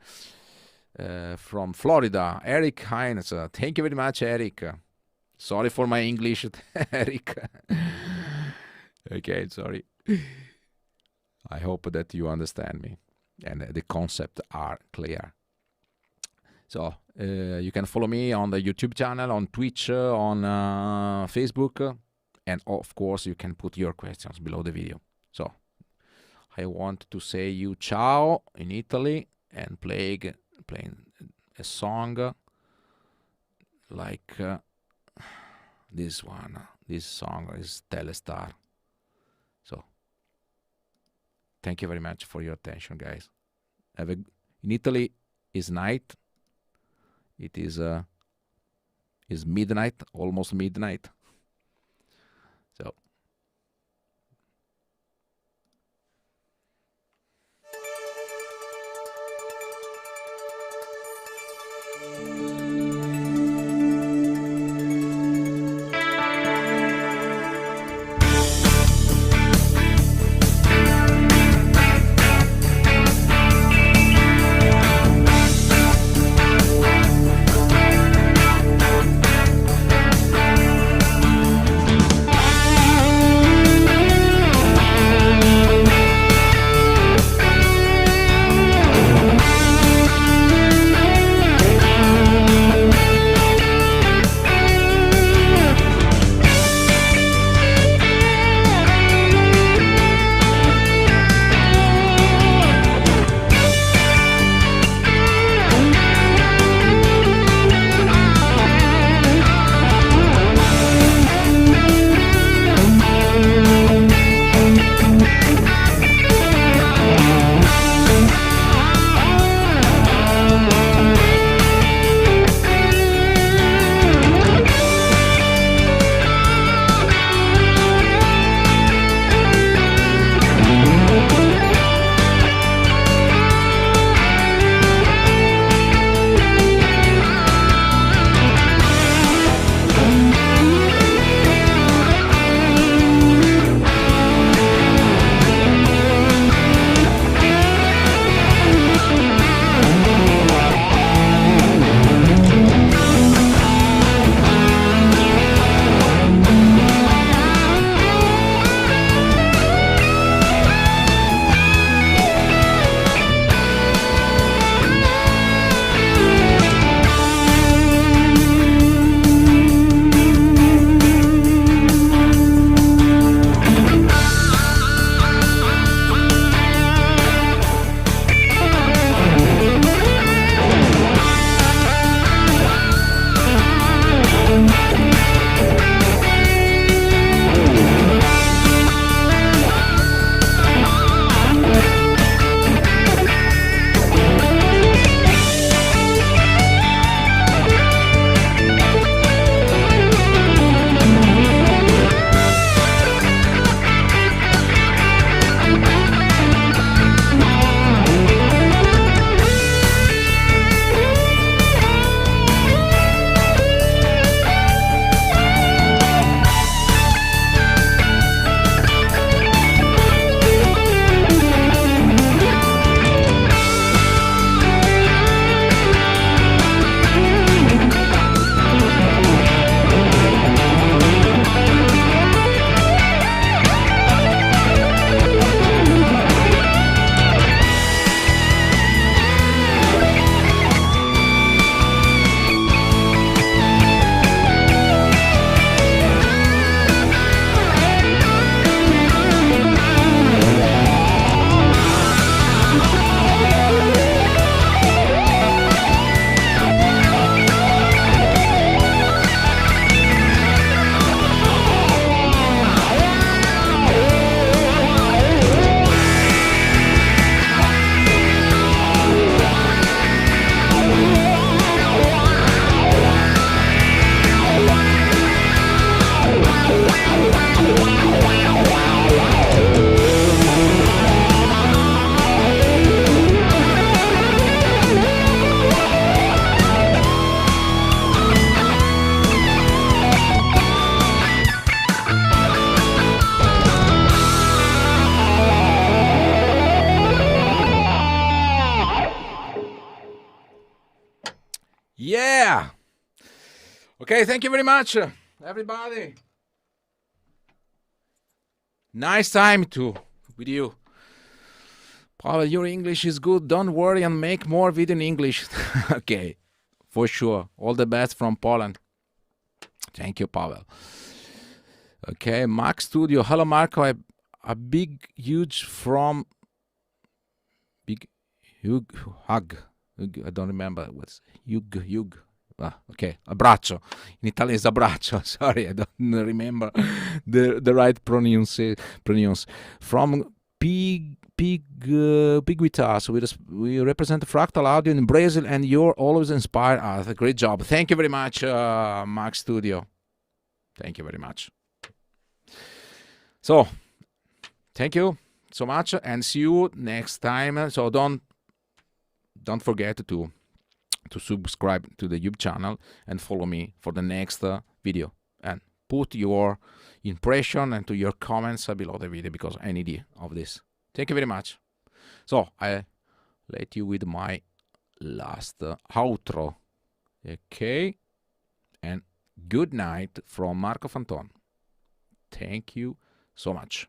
From Florida, Eric Hines. Thank you very much, Eric. Sorry for my English, Eric. Okay, sorry. I hope that you understand me and the concept are clear. So you can follow me on the YouTube channel, on Twitch, on Facebook, and of course you can put your questions below the video. So I want to say you ciao in Italy and playing a song like this one. This song is Telestar. So thank you very much for your attention, guys. In Italy is night. It is midnight, almost midnight. So Yeah. Okay, thank you very much, everybody. Nice time with you. Pavel, your English is good. Don't worry and make more video in English. Okay, for sure. All the best from Poland. Thank you, Pavel. Okay, Max Studio. Hello, Marco. A big, huge from big hug. I don't remember what's hug. Okay, abbraccio. In Italian is abbraccio. Sorry, I don't remember the right pronounce. From Big with us. We represent Fractal Audio in Brazil, and you're always inspire us. A great job. Thank you very much, Max Studio. Thank you very much. So, thank you so much, and see you next time. So don't forget to subscribe to the YouTube channel and follow me for the next video. And put your impression and your comments below the video, because I need of this. Thank you very much. So I let you with my last outro. Okay, and good night from Marco Fanton. Thank you so much.